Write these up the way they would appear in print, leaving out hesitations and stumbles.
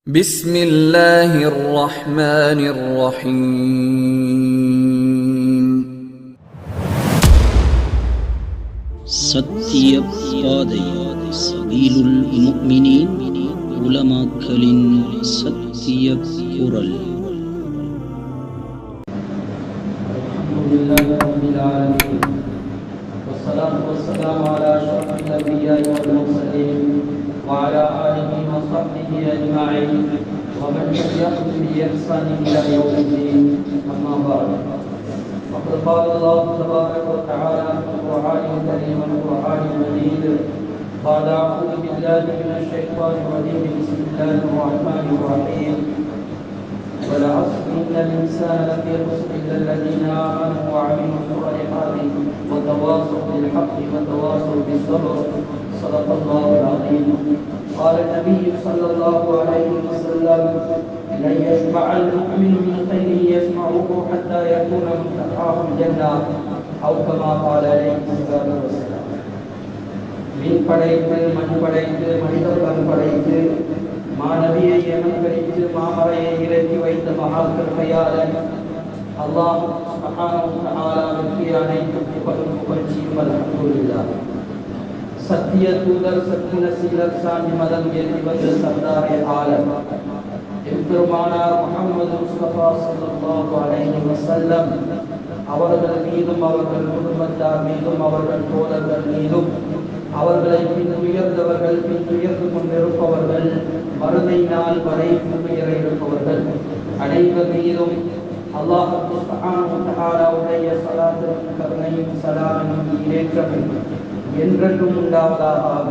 بسم الله الرحمن الرحيم. சத்திய பாதை சபீலுல் முஃமினீன் உலமாக்களின் சத்திய குரல். அல்ஹம்துலில்லாஹி ரப்பில் ஆலமீன் வஸ்ஸலாத்து வஸ்ஸலாமு அலா அஷ்ரஃபில் அன்பியாஇ வல் முர்ஸலீன் وعلى آله وصحبه أجمعين ومن تبعهم بإحسان إلى يوم الدين أما بعد فقد قال الله تبارك وتعالى في القرآن الكريم والقرآن المجيد بعد أعوذ بالله من الشيطان الرجيم بسم الله الرحمن الرحيم والعصر إن الإنسان لفي خسر إلا الذين آمنوا وعملوا الصالحات وتواصوا بالحق وتواصوا بالصبر صدق الله العظيم. قال النبي صلى الله عليه وسلم لن يشبع المؤمن من خير يسمعه حتى يكون منتهاه الجنة أو كما قال عليه الصلاة والسلام. மீன் படைத்து மண் படைத்து மனிதர்கள் படைத்து மாணவியை எமன்கரித்து மாமரையை இறக்கி வைத்த மகாக்கிருபையாளன் அல்லாஹ் சுப்ஹானஹு வ தஆலாவுக்கு அனைத்து புகழும் புகழ்ச்சியும் அல்ஹம்துலில்லாஹ். சத்திய தூதர் சத்திய சீலர் சாந்தி மதம் ஏற்றி வந்த சர்தாரே ஆலம் எம்பெருமானார் முஹம்மது முஸ்தபா ஸல்லல்லாஹு அலைஹி வஸல்லம் அவர்கள் மீதும் அவர்கள் குடும்பத்தார் மீதும் அவர்கள் தோழர்கள் மீதும் அவர்களை பின்துயர்ந்தவர்கள் பின்துயர்ந்து கொண்டிருப்பவர்கள் மறுமை நாள் வரை பின்துயர இருப்பவர்கள் அனைவர் மீதும் அல்லாஹ் சுப்ஹானஹு வ தஆலாவுடைய ஸலாத்தும் கருணையும் ஸலாமும் ஈரேற்றமும் என்றென்றும் உண்டாவதாக.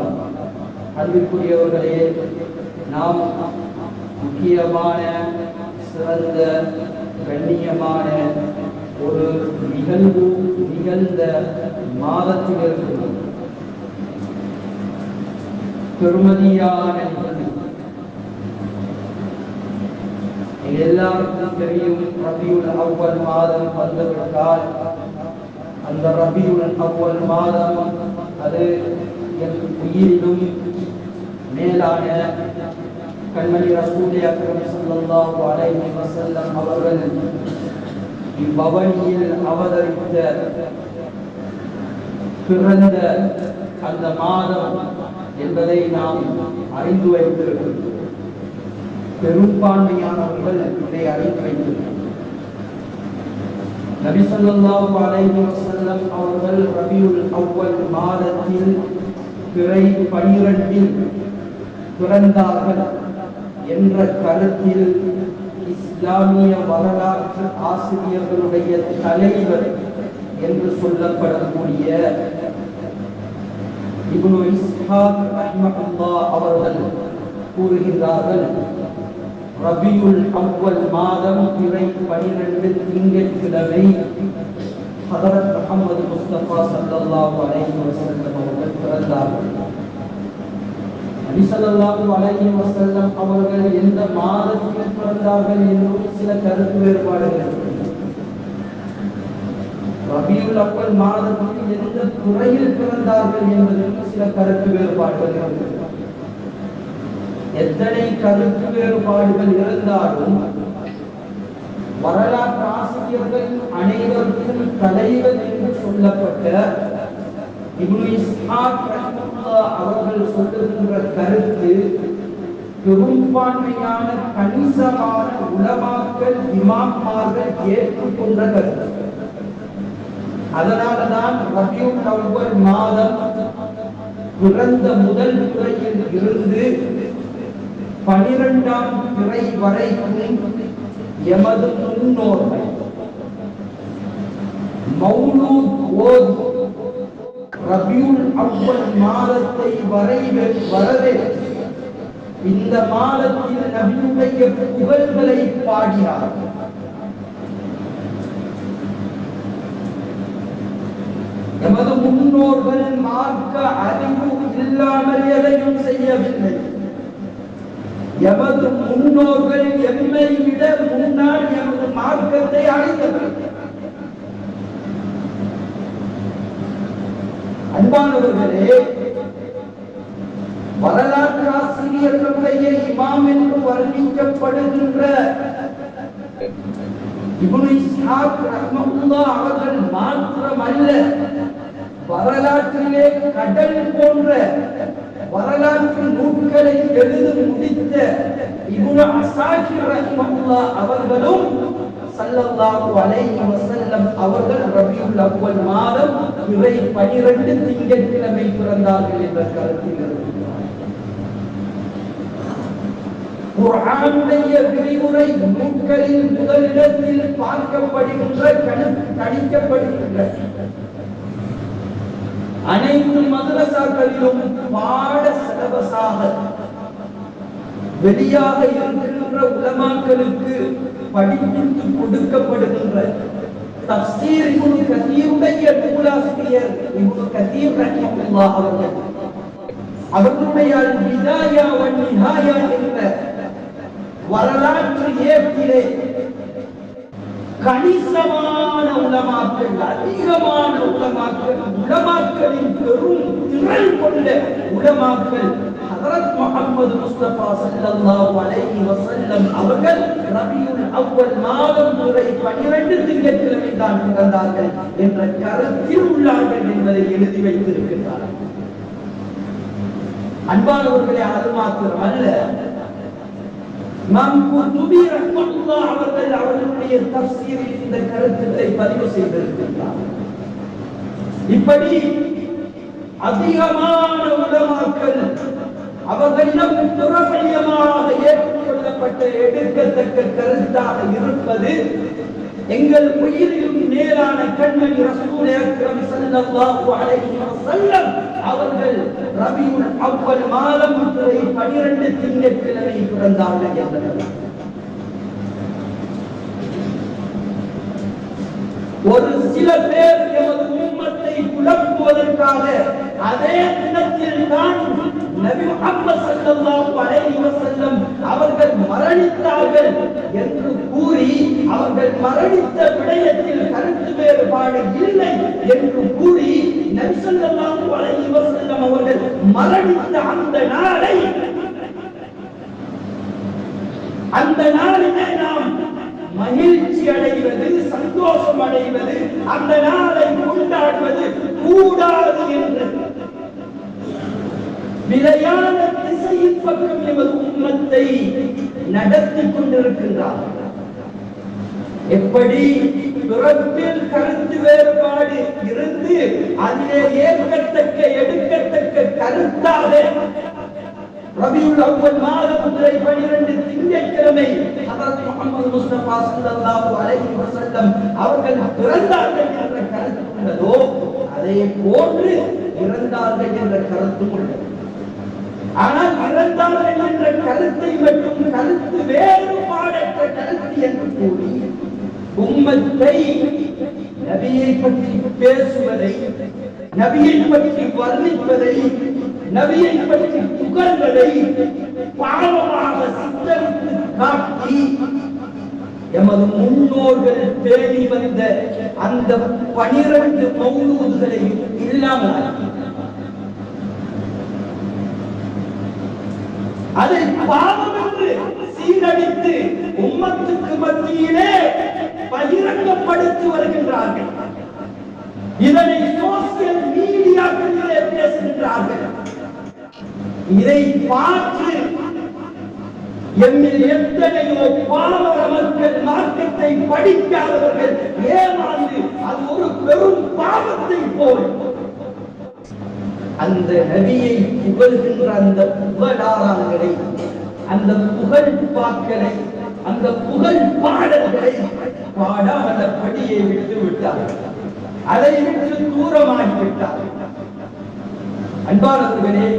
அன்பிற்குரியவர்களே, நாம் முக்கியமான சிறந்த கண்ணியமான ஒரு நிகழ்வு நிகழ்ந்த மாதத்தில் இருக்கிறோம். பெருமதியான எல்லாருக்கும் தெரியும், ரபியுல் அவ்வல் மாதம் வந்துவிட்டால் அந்த ரபியுல் அவ்வல் மாதம் அது என் உயிரிலும் மேலான கண்மணி ரசூல் அக்ரம் ஸல்லல்லாஹு அலைஹி வஸல்லம் அவர்கள் இப்பவனியில் அவதரித்த பிறந்த அந்த மாதம் என்பதை நாம் அறிந்து வைத்திருக்கிறோம். பெரும்பான்மையானவர்கள் இதை அறிந்து வைத்திருக்கிறோம். நபி ஸல்லல்லாஹு அலைஹி வஸல்லம் அவர்கள் ரபியுல் அவ்வல் மாதத்தில் பிறை 12 பிறந்தார்கள் என்ற கருத்தில் இஸ்லாமிய வரலாற்று ஆசிரியர்களுடைய தலைவர் என்று சொல்லப்படக்கூடிய இப்னு இஸ்ஹாக் ரஹ்மத்துல்லாஹ் அவர்கள் கூறுகிறார்கள், ரபியுல் அவ்வல் மாதம் பிறை 12 திங்கட்கிழமை ஹதரத் முஹம்மது முஸ்தபா ஸல்லல்லாஹு அலைஹி வஸல்லம் அவர்கள் பிறந்தார்கள். நபி ஸல்லல்லாஹு அலைஹி வஸல்லம் அவர்கள் எந்த மாதத்தில் பிறந்தார்கள் என்று சில கருத்து வேறுபாடுகள். ரபியுல் அவ்வல் மாதத்தில் எந்த துறையில் பிறந்தார்கள் என்பதற்கு சில கருத்து வேறுபாடுகள். எத்தனை கருத்து வேறுபாடுகள் இருந்தாலும் வரலாற்று ஆசிரியர்கள் அனைவருக்கும் தலைவர் என்று சொல்லப்பட்ட இப்னு இஸ்ஹாக் ரஹ்மத்துல்லாஹ் அவர்கள் சொல்லுகின்ற கருத்து பெரும்பான்மையான கணிசமான உலமாக்கள் இமாம்மார்கள் ஏற்றுக்கொண்ட கருத்து. அதனால்தான் ரபியுல் அவ்வல் மாதம் பிறந்த முதல் துறையில் இருந்து 12ஆம் துறை வரைக்கும் எமது முன்னோர்கள் மௌலூத் ஓது ரபியுல் அவ்வல் மாதத்தை வரவேற்று இந்த மாதத்தில் நபியுடைய புகழ்களை பாடினார்கள். எமது முன்னோர்கள் மார்க்க அறிவு இல்லாமல் எதையும் செய்யவில்லை. எமது முன்னோர்கள் எம்மை விட முன்னால் எமது மார்க்கத்தை அடைந்தவர். அன்பானவர்களே, வரலாற்று ஆசிரியர்களுடைய இமாம் என்று வர்ணிக்கப்படுகின்ற இப்னு இஸ்ஹாக் ரஹ்மத்துல்லாஹ் அவர்கள் மாத்திரமல்ல, வரலாற்றிலே கடல் போன்ற வரலாற்று நூல்களை எழுதி முடித்த இப்னு அஸாகிர் ரஹ்மத்துல்லாஹ் அவர்களும் ஸல்லல்லாஹு அலைஹி வஸல்லம் அவர்கள் ரபியுல் அவ்வல் மாதம் பிறை 12 திங்கட்கிழமை பிறந்தார்கள் என்ற கருத்தில் இருக்கிறார். குர்ஆனுடைய விரிவுரை நூல்களில் முதலிடத்தில் பார்க்கப்படுகின்ற கணிக்கப்படுகின்ற அனைத்து மதரசாக்களிலும் பாட சிலபஸாக வெளியாக இருக்கின்ற உலமாக்களுக்கு படிப்பித்து கொடுக்கப்படுகின்ற தஃசீர் இப்னு கதீருடைய நூலாசிரியர் இப்னு கதீர் ரஹ்மத்துல்லாஹ் அவர்களுடைய பிதாயா வ நிஹாயா என்ற வரலாற்று ஏட்டிலே கணிசமான உலமாக்கள், அதிகமான உலமாக்கள், உலமாக்களின் பெரும் திரள் கொண்ட உலமாக்கள் ஹஜ்ரத் முஹம்மது முஸ்தபா ஸல்லல்லாஹு அலைஹி வஸல்லம் அவர்கள் ரபியுல் அவ்வல் மாதம் பிறை 12 திங்கட்கிழமை தான் பிறந்தார்கள் என்ற கருத்தில் உள்ளார்கள் என்பதை எழுதி வைத்திருக்கிறார்கள். அன்பானவர்களே, அது மாத்திரமல்ல, இமாம் குர்துபி ரஹ்மத்துல்லாஹ் அவர்கள் அவர்களுடைய தஃசீரில் இந்த கருத்துக்களை பதிவு செய்திருக்கிறார். இப்படி அதிகமான உலமாக்கள் அவர்களிடம் பிரபல்யமாக ஏற்றுக்கொள்ளப்பட்ட எடுக்கத்தக்க கருத்தாக இருப்பது எங்கள் உயிரிலும் மேலான கண்மணி ரசூல் அக்ரம் ஸல்லல்லாஹு அலைஹி வஸல்லம் அவர்கள் ரபியுல் அவ்வல் மாதம் பிறை 12 திங்கட்கிழமை பிறந்தார்கள் என்பது. ஒரு சில பேர் எமது உம்மத்தை குழப்புவதற்காக அதே தினத்தில் தான் நபி முஹம்மது ஸல்லல்லாஹு அலைஹி வஸல்லம் அவர்கள் மரணித்தார்கள் என்று கூறி அவர்கள் மரணித்த விடயத்தில் கருத்து வேறுபாடு இல்லை என்று கூறி நபி ஸல்லல்லாஹு அலைஹி வஸல்லம் அவர்கள் மரணித்த அந்த நாளிலே நாம் மகிழ்ச்சி அடைவது, சந்தோஷம் அடைவது, அந்த நாளை கொண்டாடுவது கூடாது என்று விளையாட திசையின் பக்கம் எமது உம்மத்தை நடத்தி கொண்டிருக்கின்றார். எப்படி பிறப்பில் கருத்து வேறுபாடு இருந்து அதிலே ஏற்கத்தக்க எடுக்கத்தக்க கருத்தாக ரபியுல் அவ்வல் மாதம் பிறை 12 திங்கட்கிழமை ஹஜ்ரத் முஹம்மது முஸ்தபா ஸல்லல்லாஹு அலைஹி வஸல்லம் அவர்கள் பிறந்தார்கள் என்ற கருத்து உள்ளதோ, அதே போன்று இறந்தார்கள் என்ற கருத்தும் உள்ளது. ஆனால் இறந்தார்கள் என்ற கருத்தை மட்டும் கருத்து வேறுபாடற்ற கருத்து என்று கூறி உம்மத்தை நபியை பற்றி பேசுவதை, நபியை பற்றி வர்ணிப்பதை, நபியை பற்றி புகழ்வதை பாவமாக சித்தரித்து காட்டி எமது முன்னோர்கள் பேணி வந்த அந்த 12 மௌலூதுகளை இல்லாமல் அதை பாவம் என்று சீரழித்து உம்மத்துக்கு மத்தியிலே பகிரங்கப்படுத்தி வருகின்றார்கள். இதனை சோசியல் மீடியாக்களிலே பேசுகின்றார்கள். இதை பார்த்து எம்மில் எத்தனையோ பாமர மக்கள், மார்க்கத்தை படிக்காதவர்கள் ஏமாந்து அது ஒரு பெரும் பாவத்தை போல் அந்த நபியை புகழ்கின்ற அந்த புகழாரங்களை, அந்த புகழ் பாக்களை, அந்த புகழ் பாடல்களை பாடாத படியை விட்டு விட்டார்கள். அதை விட்டு தூரமாகிவிட்டார்கள். அன்பானவர்களே,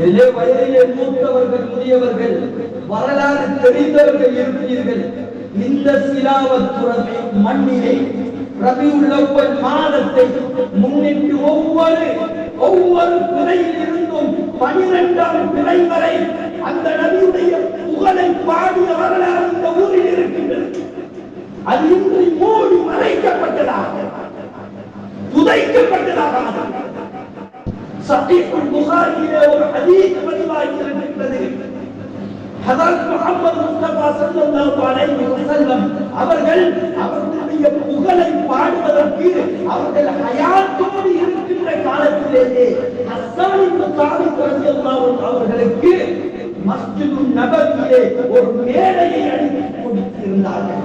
எல்லா வயதிலே மூத்தவர்கள், முதியவர்கள், வரலாறு தெரிந்தவர்கள் இருப்பீர்கள். இந்த சிலாவத்துறை மண்ணிலே ரபியுல் அவ்வல் மாதத்தை முன்னிட்டு ஒவ்வொரு பிறையில் இருந்தும் 12ஆம் பிறை வரை அந்த நபியுடைய புகழை பாடிய வரலாறு இந்த ஊரில் இருக்கின்றது. அது இன்று மூடி மறைக்கப்பட்டதாக, புதைக்கப்பட்டதாக சஹீஹுல் புகாரியிலே ஒரு ஹதீஸ் பதிவாகி இருக்கின்றது. ஹஜ்ரத் முஹம்மது முஸ்தபா ஸல்லல்லாஹு அலைஹி வஸல்லம் அவர்களுடைய புகழை பாடுவதற்கு அவர்கள் ஹயாத்தோடு இருக்கின்ற காலத்திலேயே ஹஸ்ஸான் இப்னு சாபித் ரலியல்லாஹு அன்ஹு அவர்களுக்கு மஸ்ஜிதுன் நபவியிலே ஒரு மேடையை அடித்து கொடுத்திருந்தார்கள்.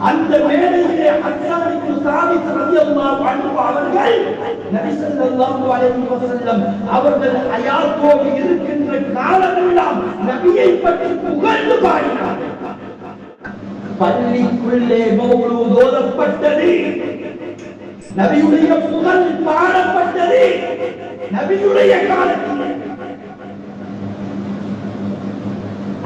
அந்த மேடையிலே ஹஸ்ஸான் இப்னு சாபித் ரலியல்லாஹு அன்ஹு அவர்கள் நபி ஸல்லல்லாஹு அலைஹி வஸல்லம் அவர்கள் ஹயாத்தோடு இருக்கின்ற காலமெல்லாம் நபியை பற்றி புகழ்ந்து பாடினார்கள். பள்ளிக்குள்ளே மௌலூத் ஓதப்பட்டது, நபியுடைய புகழ் பாடப்பட்டது. நபியுடைய காலத்தில்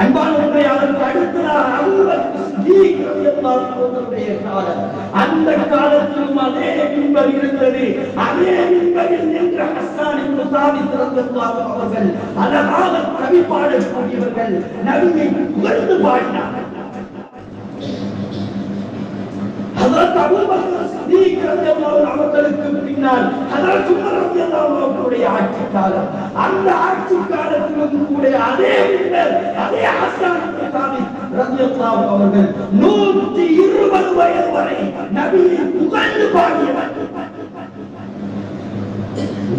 அன்பானவர்களே, அதற்கு அடுத்ததாக அபூபக்கர் சித்தீக் ரலியல்லாஹு அன்ஹுடைய காலம். அந்த காலத்திலும் அதே மிம்பர் இருந்தது. அதே மிம்பரில் நின்ற ஹஸ்ஸான் இப்னு சாபித் ரலியல்லாஹு அன்ஹு அவர்கள் அழகாக கவி பாடக்கூடியவர்கள், நபியை புகழ்ந்து பாடினார்கள். ஹஜ்ரத் அபூபக்கர் சித்தீக் ரலியல்லாஹு அன்ஹு அவர்களுக்கு பின்னால் ஹஜ்ரத் உமர் ரலியல்லாஹு அன்ஹு அவர்களுடைய ஆட்சி காலம். அந்த ஆட்சி காலத்திலும் கூட அதே மிம்பர், அதே ஹஸ்ஸான் இப்னு சாபித் ரலியல்லாஹு அன்ஹு அவர்கள் 120 வயது வரை நபியை புகழ்ந்து பாடியவர்கள்.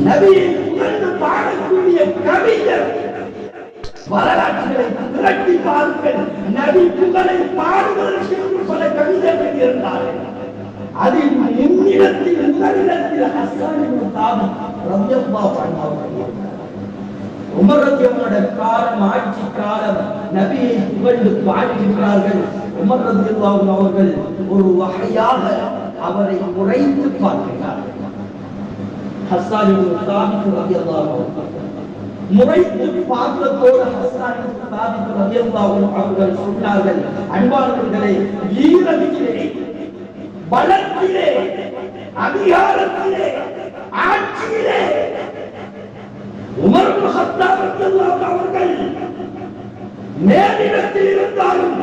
நபியை புகழ்ந்து பாடக்கூடிய கவிஞர் வரலாற்றுகளை திரட்டி பாருங்கள். நபி புகழை பாடுவதற்கு பல கவிஞர்கள் இருந்தார்கள். அதில் முன்னிடத்தில் முதலிடத்தில் ஹஸ்ஸான் இப்னு சாபித் ரலியல்லாஹு அன்ஹு அவர்கள். உமர் ரலியல்லாஹு காலம், ஆட்சி காலம், நபியை புகழ்ந்து பாடுகிறார்கள். உமர் ரலியல்லாஹு அவர்கள் ஒரு வகையாக அவரை குறைத்து பார்க்கிறார்கள். ஹஸ்ஸான் இப்னு சாபித் ரலியல்லாஹு அன்ஹு முறைத்து பார்த்ததோடு ஹஸ்ஸான் இப்னு சாபித் ரலியல்லாஹு அன்ஹு அவர்கள் சொன்னார்கள், அன்பானவர்களே, வீரத்திலே, பலத்திலே, அதிகாரத்திலே, ஆட்சியிலே உமர் இப்னு கத்தாப் ரலியல்லாஹு அன்ஹு அவர்கள் மேலிடத்தில் இருந்தாலும்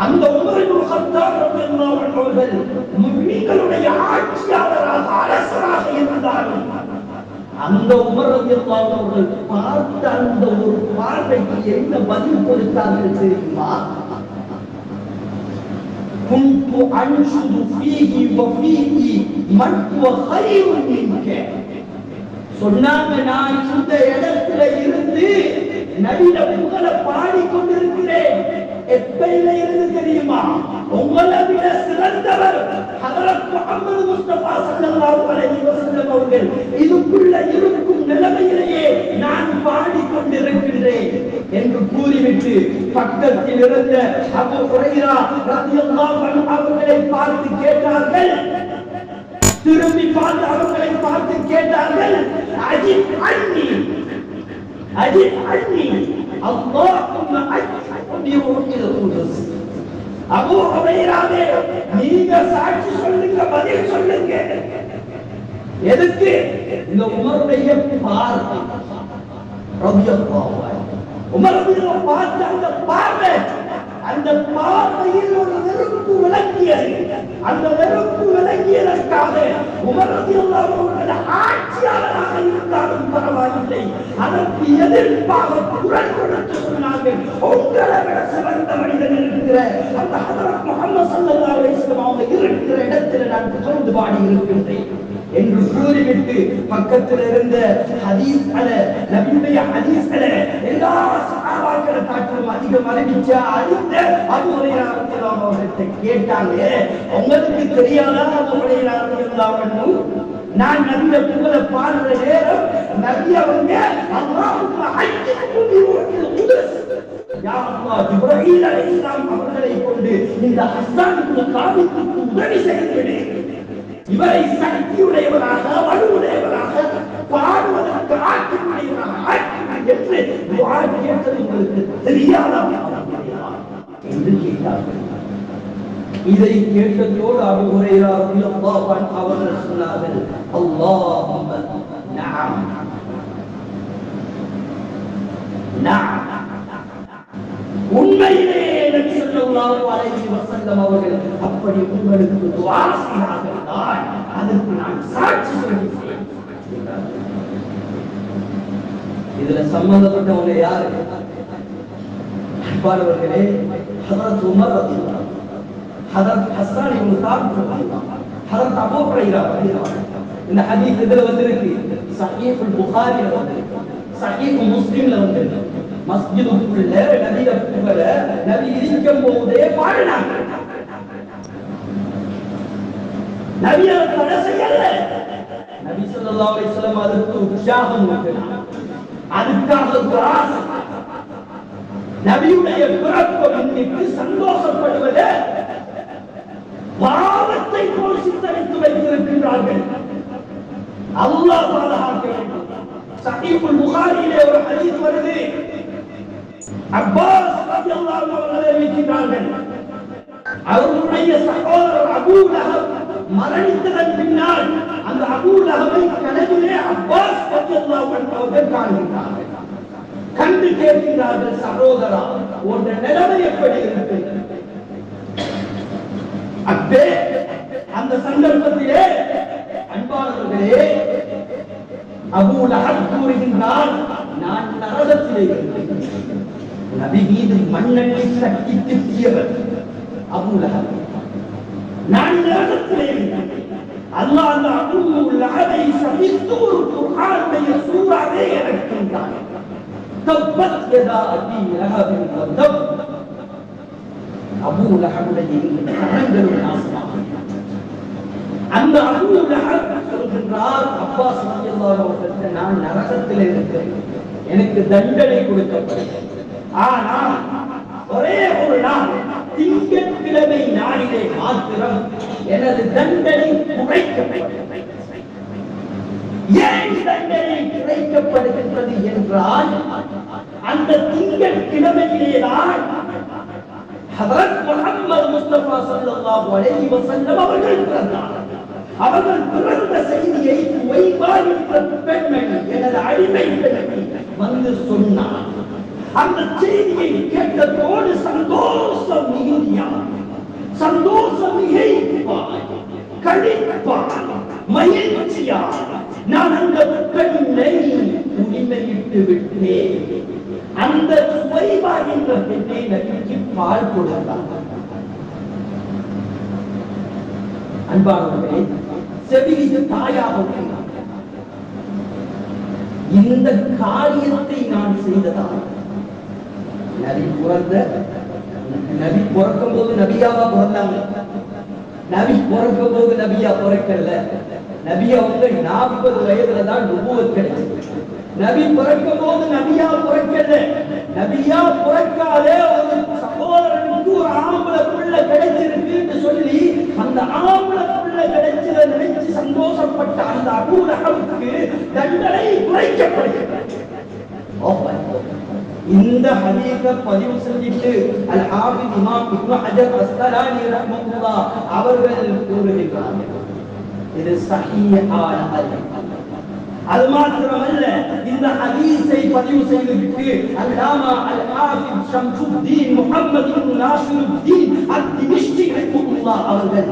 அந்த உமர் இப்னு கத்தாப் ரலியல்லாஹு அன்ஹு அவர்கள் முஸ்லிம்களுடைய ஆட்சியாளராக, அரசராக இருந்தாலும் அந்த உமர் ரலியல்லாஹு அன்ஹு அவர்கள் பார்த்த அந்த ஒரு பார்வைக்கு என்ன பதில் கொடுத்தார்கள் தெரியுமா? குந்து அன்ஷுது ஃபீஹி வஃபீஹி மன் ஹுவ கைருன் மின்க. சொன்னாங்க, நான் இந்த இடத்துல இருந்து நபியில புகழ பாடிக்கொண்டிருக்கிறேன். எப்பையில இருந்து தெரியுமா? உங்களை விட சிறந்தவர் ஹஜ்ரத் முஹம்மது முஸ்தபா ஸல்லல்லாஹு அலைஹி வஸல்லம் அவர்கள் இதுக்குள்ள இருக்கும் நிலைமையிலேயே நான் பாடிக்கொண்டிருக்கிறேன் என்று கூறிவிட்டு பக்கத்தில் இருந்த அபூ ஹுரைரா ரலியல்லாஹு அன்ஹு அவர்களை பார்த்து கேட்டார்கள். திரும்பி பார்த்து அவர்களை பார்த்து கேட்டார்கள், அஜிப் அன்னி, அஜிப் அன்னி, அல்லாஹும்ம அஜிப் பிருஹில் குதுஸ். அபூ ஹுரைராவே, நீங்க சாட்சி சொல்லுங்க, பதில் சொல்லுங்க. எதுக்கு? இந்த உமருடைய பார்வை ரலியல்லாஹு அன்ஹு. உமர் ரலியல்லாஹு பார்த்த அந்த பார்வை, அந்த பார்வையில் ஒரு நெருப்பு விளங்கியது. அந்த நெருப்பு விளங்கியதற்காக உமர் ரலியல்லாஹு அன்ஹு ஆட்சியாளராக இருந்தாலும் பரவாயில்லை, அதற்கு எதிர்ப்பாக குரல் கொடுத்து சொன்னார்கள், உங்களை விட சிறந்த மனிதன் இருக்கிற அந்த ஹஜ்ரத் முஹம்மது ஸல்லல்லாஹு அலைஹி வஸல்லம் அவங்க இருக்கிற இடத்தில் நான் புகழ்ந்து பாடி இருக்கின்றேன் என்று கூறிவிட்டு பக்கத்தில் இருந்த ஹதீஸ்களை, நபியுடைய ஹதீஸ்களை எல்லா சஹாபாக்களை காட்டிலும் அதிகம் அறிவிச்ச அறிந்த அபூ ஹுரைரா ரலியல்லாஹு அவர்களை கேட்டாங்க, உங்களுக்கு தெரியாதா அபூ ஹுரைரா ரலியல்லாஹு அன்ஹு, நான் நபியை புகழ பாடுற நேரம் நபி அவங்க அல்லாஹும்ம அஜிப் பிருஹில் குதுஸ், யா அல்லாஹ், ஜிப்ரீல் அலைஹிஸ்ஸலாம் அவர்களை கொண்டு இந்த ஹஸ்ஸான் இப்னு சாபித்துக்கு உதவி செய்து இவரை சக்தியுடையவராக, வலுவுடையவராக, பாடுவதற்கு ஆற்றலுடையவராக என்று துஆ கேட்டது உங்களுக்கு தெரியாதா என்று கேட்டார்கள். இதை கேட்டதோடு அபூ ஹுரைரா ரலியல்லாஹு அன்ஹு அவர்கள் சொன்னார்கள், அல்லாஹும்ம நஅம் நஅம். உண்மையிலே நபி ஸல்லல்லாஹு அலைஹி வஸல்லம் அவர்கள் அப்படி உங்களுக்கு துஆ செய்தார்கள், அதற்கு நான் சாட்சி சொல்கிறேன். இதுல சம்பந்தப்பட்டவங்க யாரு? அன்பானவர்களே, ஹதரத் உமர் ரலியல்லாஹு அன்ஹு, ஹதரத் ஹஸ்ஸான் இப்னு சாபித் ரலியல்லாஹு அன்ஹு, ஹதரத் அபூ ஹுரைரா ரலியல்லாஹு அன்ஹு, இந்த ஹதீஸ் இதுல வந்திருக்கு. சஹீஹுல் புகாரில வந்திருக்கு, சஹீஹ் முஸ்லிம்ல வந்திருக்கு. மஸ்ஜிதுக்குள்ள நபிய புகழ நபி இருக்கும் போதே பாடினாங்க. நபி அதை தடை செய்யல. நபி ஸல்லல்லாஹு அலைஹி வஸல்லம் அதுக்கு உற்சாகம் ஊட்டினார், அதுக்காக துஆ செய்தார். நபியுடைய பிறப்பை முன்னிட்டு சந்தோஷப்படுவதே பாவத்தை போல் சித்தரித்து வைத்திருக்கின்றார்கள். அல்லாஹ் பாதுகாக்க வேண்டும். சஹீஹுல் புகாரியிலே ஒரு ஹதீஸ் வருது. அப்பாஸ் ரலியல்லாஹு அன்ஹு அவர்கள் அறிவிக்கிறார்கள், அவருடைய சகோதரர் அபூ லஹப் மரணித்ததன் பின்னால் அந்த அபூ லஹபை கனவிலே அப்பாஸ் ரலியல்லாஹு அன்ஹு அவர்கள் காண்கிறார்கள். கண்டு கேட்கிறார்கள், சகோதரா உன் நிலைமை எப்படி இருக்கு? அப்பே அந்த சந்தர்ப்பத்திலே அன்பானவர்களே அபூ லஹப் கூறுகின்றார், நான் நரகத்திலே இருந்தேன். நபி மீது மண்ணெண்ணை சக்தி திட்டியவர் அபூ லஹப். நான் நரகத்திலே இருந்தேன். அல்லாஹ் அந்த அபூ லஹபை சபித்து ஒரு குர்ஆனுடைய சூறாவை இறக்கின்றான். தப்பத் யதா அபீ லஹபின் வதப். அபூ லஹபுடைய கரங்களும் நாசமாக. அந்த அபூ லஹப் சொல்கின்றார், அப்பாஸ் ரலியல்லாஹு அன்ஹு, நான் நரகத்தில் இருக்கிறேன், எனக்கு தண்டனை கொடுக்கப்படுகிறது. ஆனால் ஒரே ஒரு நாள் திங்கட்கிழமை நாளிலே மாத்திரம் எனது தண்டனை குறைக்கப்படுகிறது. ஏன் தண்டனை குறைக்கப்படுகின்றது என்றால், அந்த திங்கட்கிழமையிலேதான் ஹதரத் முஹம்மது முஸ்தபா ஸல்லல்லாஹு அலைஹி வஸல்லம் அவர்கள் பிறந்தார்கள். அவர்கள் பிறந்த செய்தியை சுவைபா என்ற பெண்மணி, எனது அடிமை பெண்மணி வந்து சொன்னார். அந்த செய்தியை கேட்டதோடு சந்தோஷம் மிகுதியார், சந்தோஷம் மிகைப்பார், கழிப்பார், மகிழ்ச்சியார். நான் அந்த பெண்ணை உரிமையிட்டு விட்டேன். அந்த சுவைபா என்ற பெண்ணை நபிக்கு பால் கொடுத்தார். அன்பானவர்களே, செவிலிய தாயாக இந்த காரியத்தை நான் செய்ததால் நபி பிறக்கும் போது நபியாவா பிறந்தாங்க. நபி பிறக்கும் போது நபியா பிறக்கல. நபியா 40 வயதுல தான் நுபுவத் கிடைச்சது. நபி பிறக்கும் போது நபியா பிறக்கல. நபியா பிறக்காதே ஒரு சகோதரனுக்கு ஒரு ஆம்பளை பிள்ளை கிடைச்சிருக்கு சொல்லி அந்த ஆம்பளை பிள்ளை கிடைச்சதை நினைச்சு சந்தோஷப்பட்ட அந்த அபூ லஹபுக்கு தண்டனை குறைக்கப்படுகிறது. இந்த ஹதீஸை பதிவு செஞ்சிட்டு அல் ஹாஃபிஸ் இமாம் இப்னு ஹஜர் அஸ்கலானி ரஹ்மத்துல்லாஹ் அவர்கள் கூறுகிறார்கள், இது ஸஹீஹான ஹதீஸ். அது மாத்திரமல்ல, இந்த ஹதீஸை பதிவு செய்துவிட்டு அல்லாமா அல் ஹாஃபிஸ் ஷம்சுத்தீன் முஹம்மது இப்னு நாசிருத்தீன் அத்-திமிஷ்கி ரஹ்மத்துல்லாஹ் அவர்கள்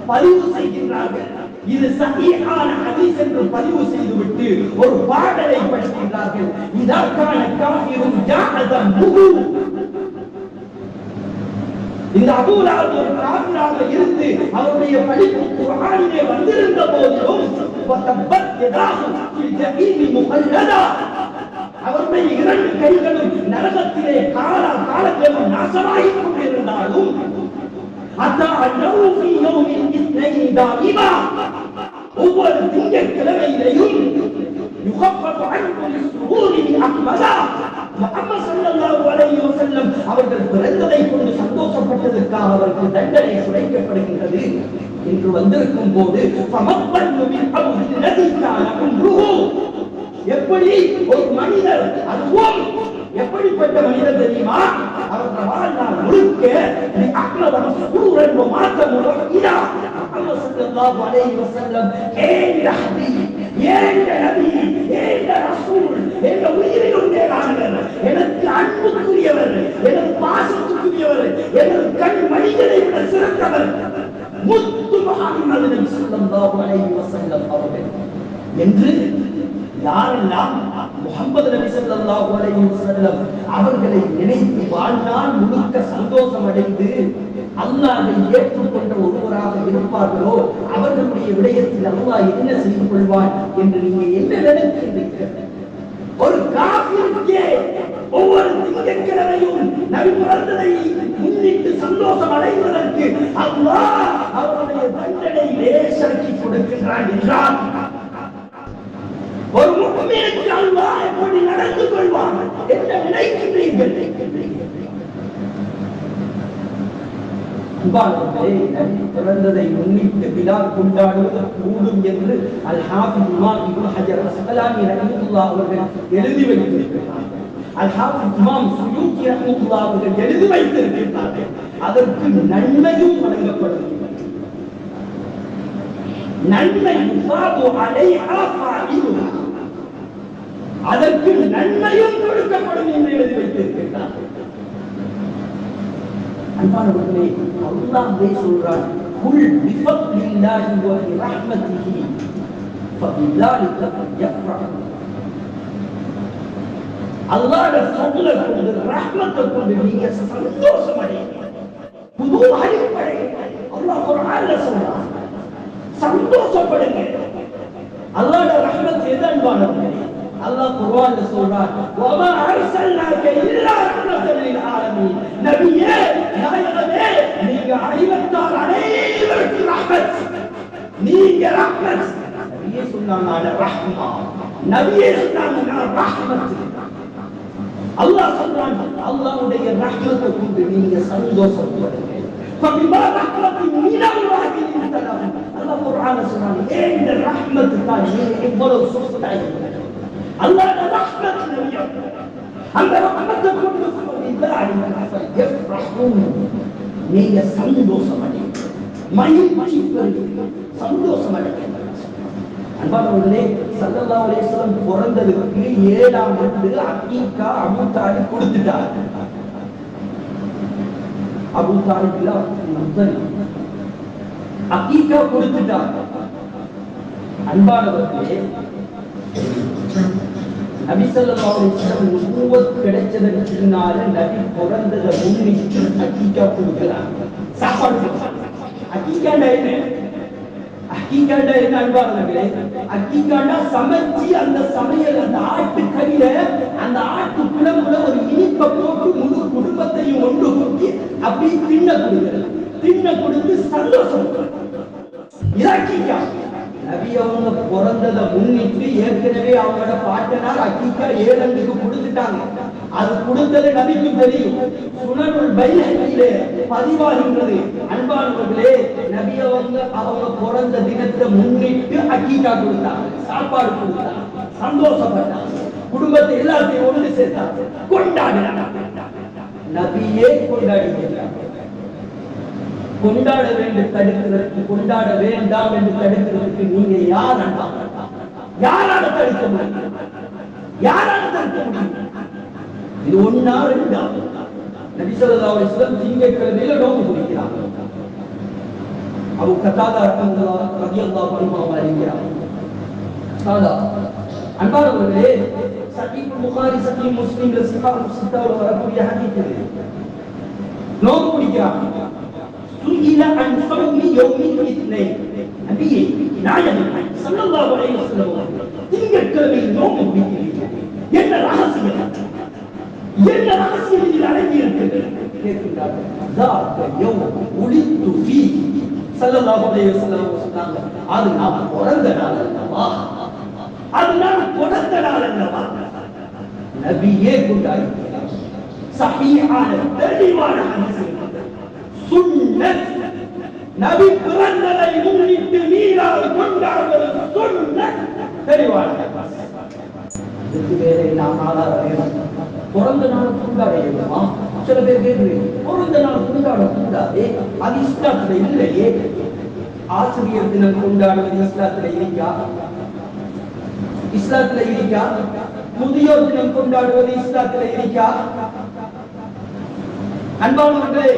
பதிவு செய்கிறார்கள், இது ஸஹீஹான ஹதீஸ் என்று பதிவு செய்துவிட்டு ஒரு பாடலை படிக்கிறார்கள். இதற்கான காஃபிரும் ஜாஅதம் முஹு. இந்த அபூ லஹப் ஒரு காஃபிராக இருந்து அவருடைய படிப்பு குர்ஆனிலே வந்திருந்த போதிலும் வதபத் யதாஹு ஃபில் ஜஹீமி முகல்லதா, அவருடைய 2 கைகளும் நரகத்திலே காலங்களும் நாசமாகிக் கொண்டிருந்தாலும் ஒவ்வொரு திங்கட்கிழமையிலையும் அவர்கள் பிறந்ததை கொண்டு சந்தோஷப்பட்டதற்காக அவர்கள் தண்டனை குறைக்கப்படுகின்றது என்று வந்திருக்கும் போது எப்படி ஒரு மனிதர், அதுவும் எப்படிப்பட்ட மனிதர் தெரியுமா? அவர்கள் வாழ்நாள் முழுக்க எனக்கு அன்புக்குரியவர், எனக்கு பாசத்துக்குரியவர், எனது கண் மனிதனை விட சிறந்தவர் முத்து முஹம்மது ஸல்லல்லாஹு அலைஹி வஸல்லம் அவர்கள் என்று யாரெல்லாம் முஹம்மது நபி ஸல்லல்லாஹு அலைஹி வஸல்லம் அவர்களை நினைத்து வாழ்நாள் முழுக்க சந்தோஷம் அடைந்து அல்லாஹ்வை ஏற்றுக்கொண்ட ஒருவராக இருப்பார்களோ அவர்களுடைய விடயத்தில் அல்லாஹ் என்ன செய்து கொள்வான் என்று நீங்க என்ன நினைக்கிறீர்கள்? ஒரு காஃபிருக்கே ஒவ்வொரு திங்கட்கிழமையும் நபி பிறந்ததை முன்னிட்டு சந்தோஷம் அடைவதற்கு அல்லாஹ் அவருடைய தண்டனை லேசாக்கி கொடுக்கின்றான் என்றால் ஒரு முஃமினுக்கு அல்லாஹ் எப்படி நடந்து கொள்வான் என்று நினைக்கின்றீர்கள்? நபி பிறந்ததை முன்னிட்டு விழா கொண்டாடுவது கூடும் என்று அல்-ஹாஃபிஸ் இமாம் இப்னு ஹஜர் அஸ்கலானி ரஹ்மத்துல்லாஹ் அவர்கள் எழுதி வைத்திருக்கிறார்கள். அல்-ஹாஃபிஸ் இமாம் சுயூத்தி ரஹ்மத்துல்லாஹ் அவர்கள் எழுதி வைத்திருக்கிறார்கள். அதற்கு நன்மையும் வழங்கப்படுகிறது. நன்மை முசாபு அலைஹா ஃபாயிலுஹா, அதற்கு நன்மையும் கொடுக்கப்படும் என்று எழுதி வைத்திருக்கிறார்கள். அன்பானவர்களே, அல்லாஹ்வே சொல்றான், குல் பிஃத்லில்லாஹி வ பிரஹ்மத்திஹி ஃபபிதாலிக யஃப்ரஹு. அல்லாஹ்வுடைய ஃபضل கொண்டு ரஹ்மத்தை கொண்டு நீங்க சந்தோஷம் அடையுங்க. புது அடிப்படை அல்லாஹ் குர்ஆன்ல சொல்றான், சந்தோஷப்படுங்க. அல்லாஹ்வுடைய ரஹ்மத் எது அன்பானவர்களே? அல்லாஹ் குர்ஆன்ல சொல்றான், வமா அர்சல்னாக இல்லா ரஹ்மத்தல் லில் ஆலமீன். நபியே, நாயகமே, நீங்க அனைவருக்கும் அனைவருக்கும் ரஹ்மத். நீங்க ரஹ்மத். நபியே சொன்னாங்க அன ரஹ்மா. நபியே சொன்னாங்க நான் ரஹ்மத். அல்லாஹ் சொல்றான், அல்லாஹ்வுடைய ரஹ்மத்தை கொண்டு நீங்க சந்தோஷப்படுங்க. فبما رحمة من الله لنت لهم. الله قرآن சொல்றான், இந்த ரஹ்மத் தான் நீங்க இவ்வளவு சொத்தாயிங்க. அல்லாஹ்வுடைய ரஹ்மத் நபியே, அந்த ரஹ்மத்தை கொண்டு நீங்க சந்தோஷம் அடைங்க, மகிழ்ச்சி பெறுங்க, சந்தோஷம் அடைங்க. அன்பானவர்களே, ஸல்லல்லாஹு அலைஹி வஸல்லம் பிறந்ததுக்கு 7ஆம் ஆண்டு அகீகா அபூ தாலிப் கொடுத்துட்டார். அபூ தாலிப் அகீகா கொடுத்துட்டார். அன்பானவர்களே, நபி ஸல்லல்லாஹு அலைஹி வஸல்லம் நுபுவத் கிடைச்சதற்கு பின்னால நபி பிறந்ததை முன்னிட்டு அகீகா கொடுக்கிறாங்க, சாப்பாடு கொடுக்கிறாங்க. அகீகாண்டா என்ன? அகீகாண்டா என்ன அன்பானவர்களே? அகீகாண்டா சமைச்சி அந்த சமையல், அந்த ஆட்டுக்கறியில அந்த ஆட்டு குழம்புல ஒரு இனிப்பை போட்டு முழு குடும்பத்தையும் ஒன்று கூட்டி அப்படி தின்ன கொடுக்கிறது. தின்ன கொடுத்து சந்தோஷம். இதாக்கீகா. நபி அவங்க பிறந்ததை முன்னிட்டு ஏற்கனவே அவங்களோட பாட்டனார் அகீகா 7 ஆண்டுக்கு கொடுத்துட்டாங்க. அது கொடுத்தது நபிக்கு தெரியும். சுனனுல் பைஹகியிலே பதிவாகின்றது. அன்பானவர்களே, நபி அவங்க பிறந்த தினத்தை முன்னிட்டு அகீகா கொடுத்தாங்க, சாப்பாடு கொடுத்தாங்க, சந்தோஷப்பட்டாங்க, குடும்பத்தை எல்லாத்தையும் ஒன்று சேர்த்தாங்க, கொண்டாடினாங்க. நபியே கொண்டாடினாங்க. கொண்டாட வேண்டும் தடுக்கிறதுக்கு, கொண்டாட வேண்டாம் என்று தடுக்கிறதுக்கு நீங்க யார்? யாரால தடுக்க முடியும்? யாரால தடுக்க முடியும்? இது ஒன்னா ரெண்டா? நபி ஸல்லல்லாஹு அலைஹி வஸல்லம் திங்கட்கிழமையில நோன்பு பிடிக்கிறாங்க. அபூ கதாதா ரலியல்லாஹு அன்ஹு அறிவிக்கிறார். அன்பானவர்களே, சஹீஹ் புகாரி, சஹீஹ் முஸ்லிம், சிஹாஹ் சித்தாவுல வரக்கூடிய ஹதீஸ் இது. நோன்பு பிடிக்கிறாங்க. சுயில அன் ஸௌமி யௌமில் இத்னைன். நபியே, நாயகமே ஸல்லல்லாஹு அலைஹி வஸல்லம் திங்கட்கிழமையில் நோன்பு பிடிக்கிறீங்க, என்ன ரகசியம்? என்ன ரகசியம் இதில் அடங்கி இருக்கிறது கேட்கிறார்கள். ذاك يوم ولدت فيه ஸல்லல்லாஹு அலைஹி வஸல்லம் சொன்னாங்க, அது நான் பிறந்த நாள் அல்லவா, அது நான் பிறந்த நாள் அல்லவா. நபியே கொண்டாடினார். சஹீஹான தெளிவான ஹதீஸ். சுன்னத். நபி பிறந்ததை முன்னிட்டு மீலாது கொண்டாடுவது சுன்னத். தெளிவான இதுக்கு வேற நான் ஆதாரம் வேணும். பிறந்த நாள் கொண்டாட வேண்டுமா? சில பேர் கேட்கிறீங்க, பிறந்த நாள் கொண்டாட கூடாது, அது இஸ்லாத்துல இல்லையே. ஆசிரியர் தினம் கொண்டாடுவது இஸ்லாத்துல இருக்கா? இஸ்லாத்துல இருக்கா? முதியோர் தினம் கொண்டாடுவது இஸ்லாத்துல இருக்கா? அன்பானவர்களே,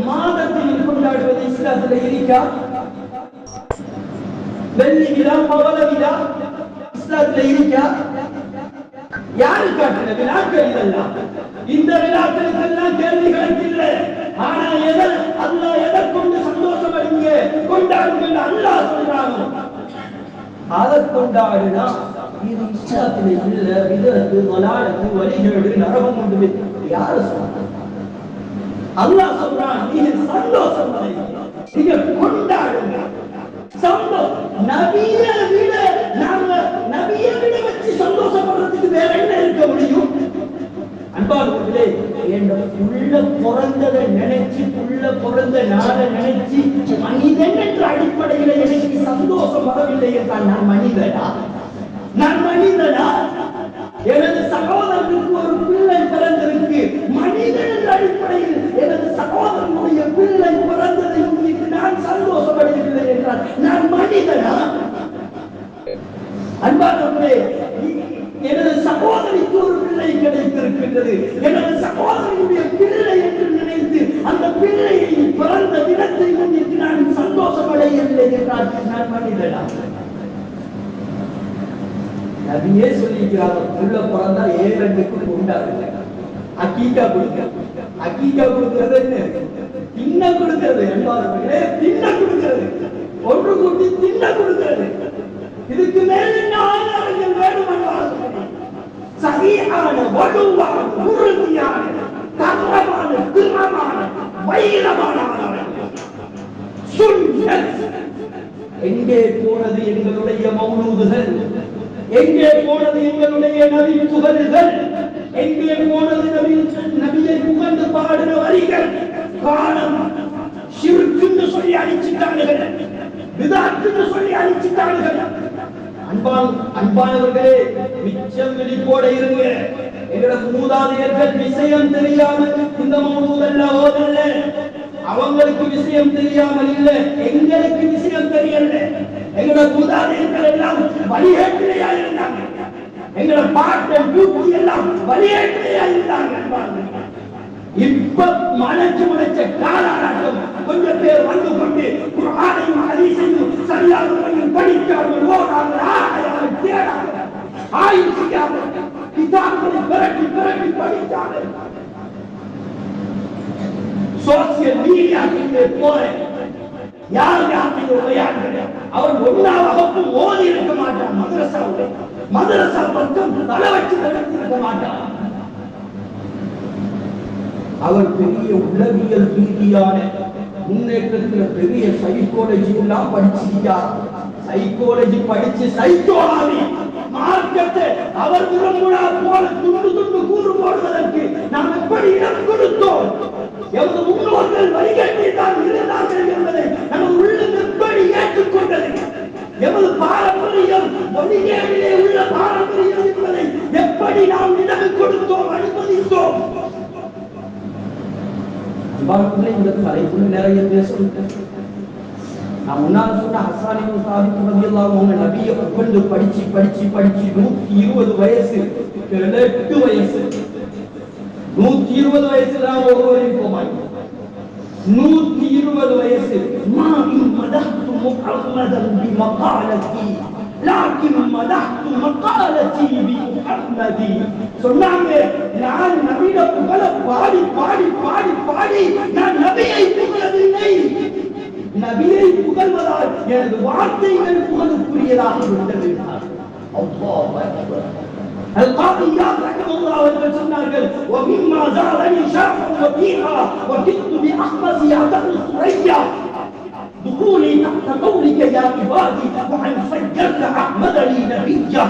மாதத்தில் கொண்டாடுவது இஸ்லாத்துல இருக்கா? வெள்ளி விழா, பவள விழா இஸ்லாத்துல இருக்கா? யாரு காட்டின வினாக்கள் இதெல்லாம்? இந்த வினாக்களுக்கெல்லாம் கேள்விகளுக்கு இல்லை. ஆனா அல்லாஹ் எதை கொண்டு சந்தோஷம் அடைங்க கொண்டாடுங்கள் அல்லாஹ் சொல்றாங்க. அதை கொண்டாடுனா இது இஸ்லாத்திலே இல்ல, விதத்து வலாலத்து வழிகேடு நரகம் உண்டு. யாரு சொல்றாங்க? அல்லாஹ் சொல்றான், நீங்க சந்தோஷம் அடைங்க, நீங்க கொண்டாடுங்க. நபியை விட நாம நபியை விட வச்சு சந்தோஷப்படுறதுக்கு வேற என்ன இருக்க முடியும்? அன்பானவர்களே, உள்ள பிறந்ததை நினைச்சு, உள்ள பிறந்த நாளை நினைச்சு மனிதன் என்ற அடிப்படையில எனக்கு சந்தோஷம் வரவில்லை என்றால் நான் மனிதனா? நான் மனிதனா? எனது சகோதரனுக்கு ஒரு பிள்ளை பிறந்திருக்கு, மனிதன் என்ற அடிப்படையில் எனது சகோதரனுடைய பிள்ளை பிறந்ததை முன்னிட்டு நான் சந்தோஷப்படவில்லை என்றால் நான் மனிதனா? அன்பானவர்களே, எனது சகோதரிக்கு ஒரு பிள்ளை கிடைத்திருக்கின்றது, எனது சகோதரனுடைய பிள்ளை என்று நினைத்து அந்த பிள்ளையை பிறந்த தினத்தை முன்னிட்டு நான் சந்தோஷப்படவில்லை என்றால் நான் மனிதனா? நபியே சொல்லிக்கிறாங்க, உள்ள பிறந்தா 7 கொண்டாடுங்க, அக்கீகா கொடுங்க. அக்கீகா கொடுக்கிறது என்ன? தின்ன கொடுக்கிறது. என்பார்களே, தின்ன கொடுக்கிறது, ஒன்று கூட்டி தின்ன கொடுக்கிறது. இதுக்கு மேல் என்ன ஆதாரங்கள் வேணும்? சகியான, வலுவான, உறுதியான, தரமான, திறமான, வைரமான ஆதாரங்கள். எங்கே போனது எங்களுடைய மௌலூதுகள்? எங்கே போனது எங்களுடைய நபி புகழ்கள்? எங்கே போனது நபியை புகழ்ந்து பாடுற வரிகள்? காலம் ஷிர்க்குன்னு சொல்லி அழிச்சிட்டார்கள், பிதாத்துன்னு சொல்லி அழிச்சிட்டார்கள். அன்பானவர்களே, மிச்சம் விழிப்போட இருங்க. எங்களோட மூதாதையர்கள் விஷயம் தெரியாமல் இந்த மௌலூதெல்லாம் ஓதல்ல, அவங்களுக்கு விஷயம் தெரியாமல் இல்லை, எங்களுக்கு விஷயம் தெரியல. எங்களோட மூதாதையர்கள் எல்லாம் வழியேற்றிலையா இருந்தாங்க, எங்களோட பாட்டன் பூச்சி எல்லாம் வழியேற்றிலையா இருந்தாங்க. இப்ப மனச்சு முளைச்ச காலாட்டம் கொஞ்சம் பேர் வந்து கொண்டு குர்ஆனையும் ஹதீஸையும் சரியாக படிக்காமல் ஓடாமல் ஆராயாமல் தேடாமல் ஆய்வு செய்யாமல் கிதாபுகளை பிரட்டி பிரட்டி படித்தார்கள். சோசியல் மீடியாவுக்கு போறேன், யார் யாருக்கு உரையாடுகிற அவர் 1ஆம் வகுப்பு ஓதி இருக்க மாட்டார், மதரசா பக்கம் தலை வச்சு இருக்க மாட்டார். அவர் பெரிய உளவியல் ரீதியான முன்னேற்றத்தில் பெரிய சைக்காலஜி எல்லாம் படிச்சிருக்கார். சைக்காலஜி படிச்சு சைக்காலஜி மார்க்கத்தை அவர் விரும்புனா போல துண்டு துண்டு கூறு போடுவதற்கு நாம் எப்படி இடம் கொடுத்தோம்? எமது முன்னோர்கள் வழிகாட்டி தான் இருந்தார்கள் என்பதை நமது உள்ளம் எப்படி ஏற்றுக்கொண்டது? எமது பாரம்பரியம் வழிகேடிலே உள்ள பாரம்பரியம் என்பதை எப்படி நாம் இடம் கொடுத்தோம், அனுமதித்தோம்? இந்த தலைப்புல நிறைய பேசணும். நான் முன்னால் சொன்ன ஹஸ்ஸான் இப்னு சாபித் ரலியல்லாஹு அன்ஹு நபியை புகழ்ந்து படிச்சு 120 வயசு 8 வயசு 120 வயசுல ஒருவரையும் போமாய் 120 வயசு மதஹ்து முஹம்மதன் பி மகாலதி லாக்கின் மதஹ்து மகாலதி பி முஹம்மதி. சொன்னாங்க, நான் நபியை புகழ பாடி பாடி பாடி பாடி நான் நபியை புகழவில்லை, நபியை புகழ்வதால் எனது வார்த்தைகள் புகழுக்குரியதாக விட்டது. அல்லாஹ் அக்பர். அல்-காதியாத் ரஹ்மத்துல்லாஹி அவர்கள் சொன்னார்கள், وَمِمَّا زَادَنِي شَرَفًا وَفِيهَا وَكِدْتُ بِأَحْمَدِ يَعْتَقِي ثُرَيَّا دخولي تحت قولك يا عبادي وعن فجرت أحمد لي نبيا.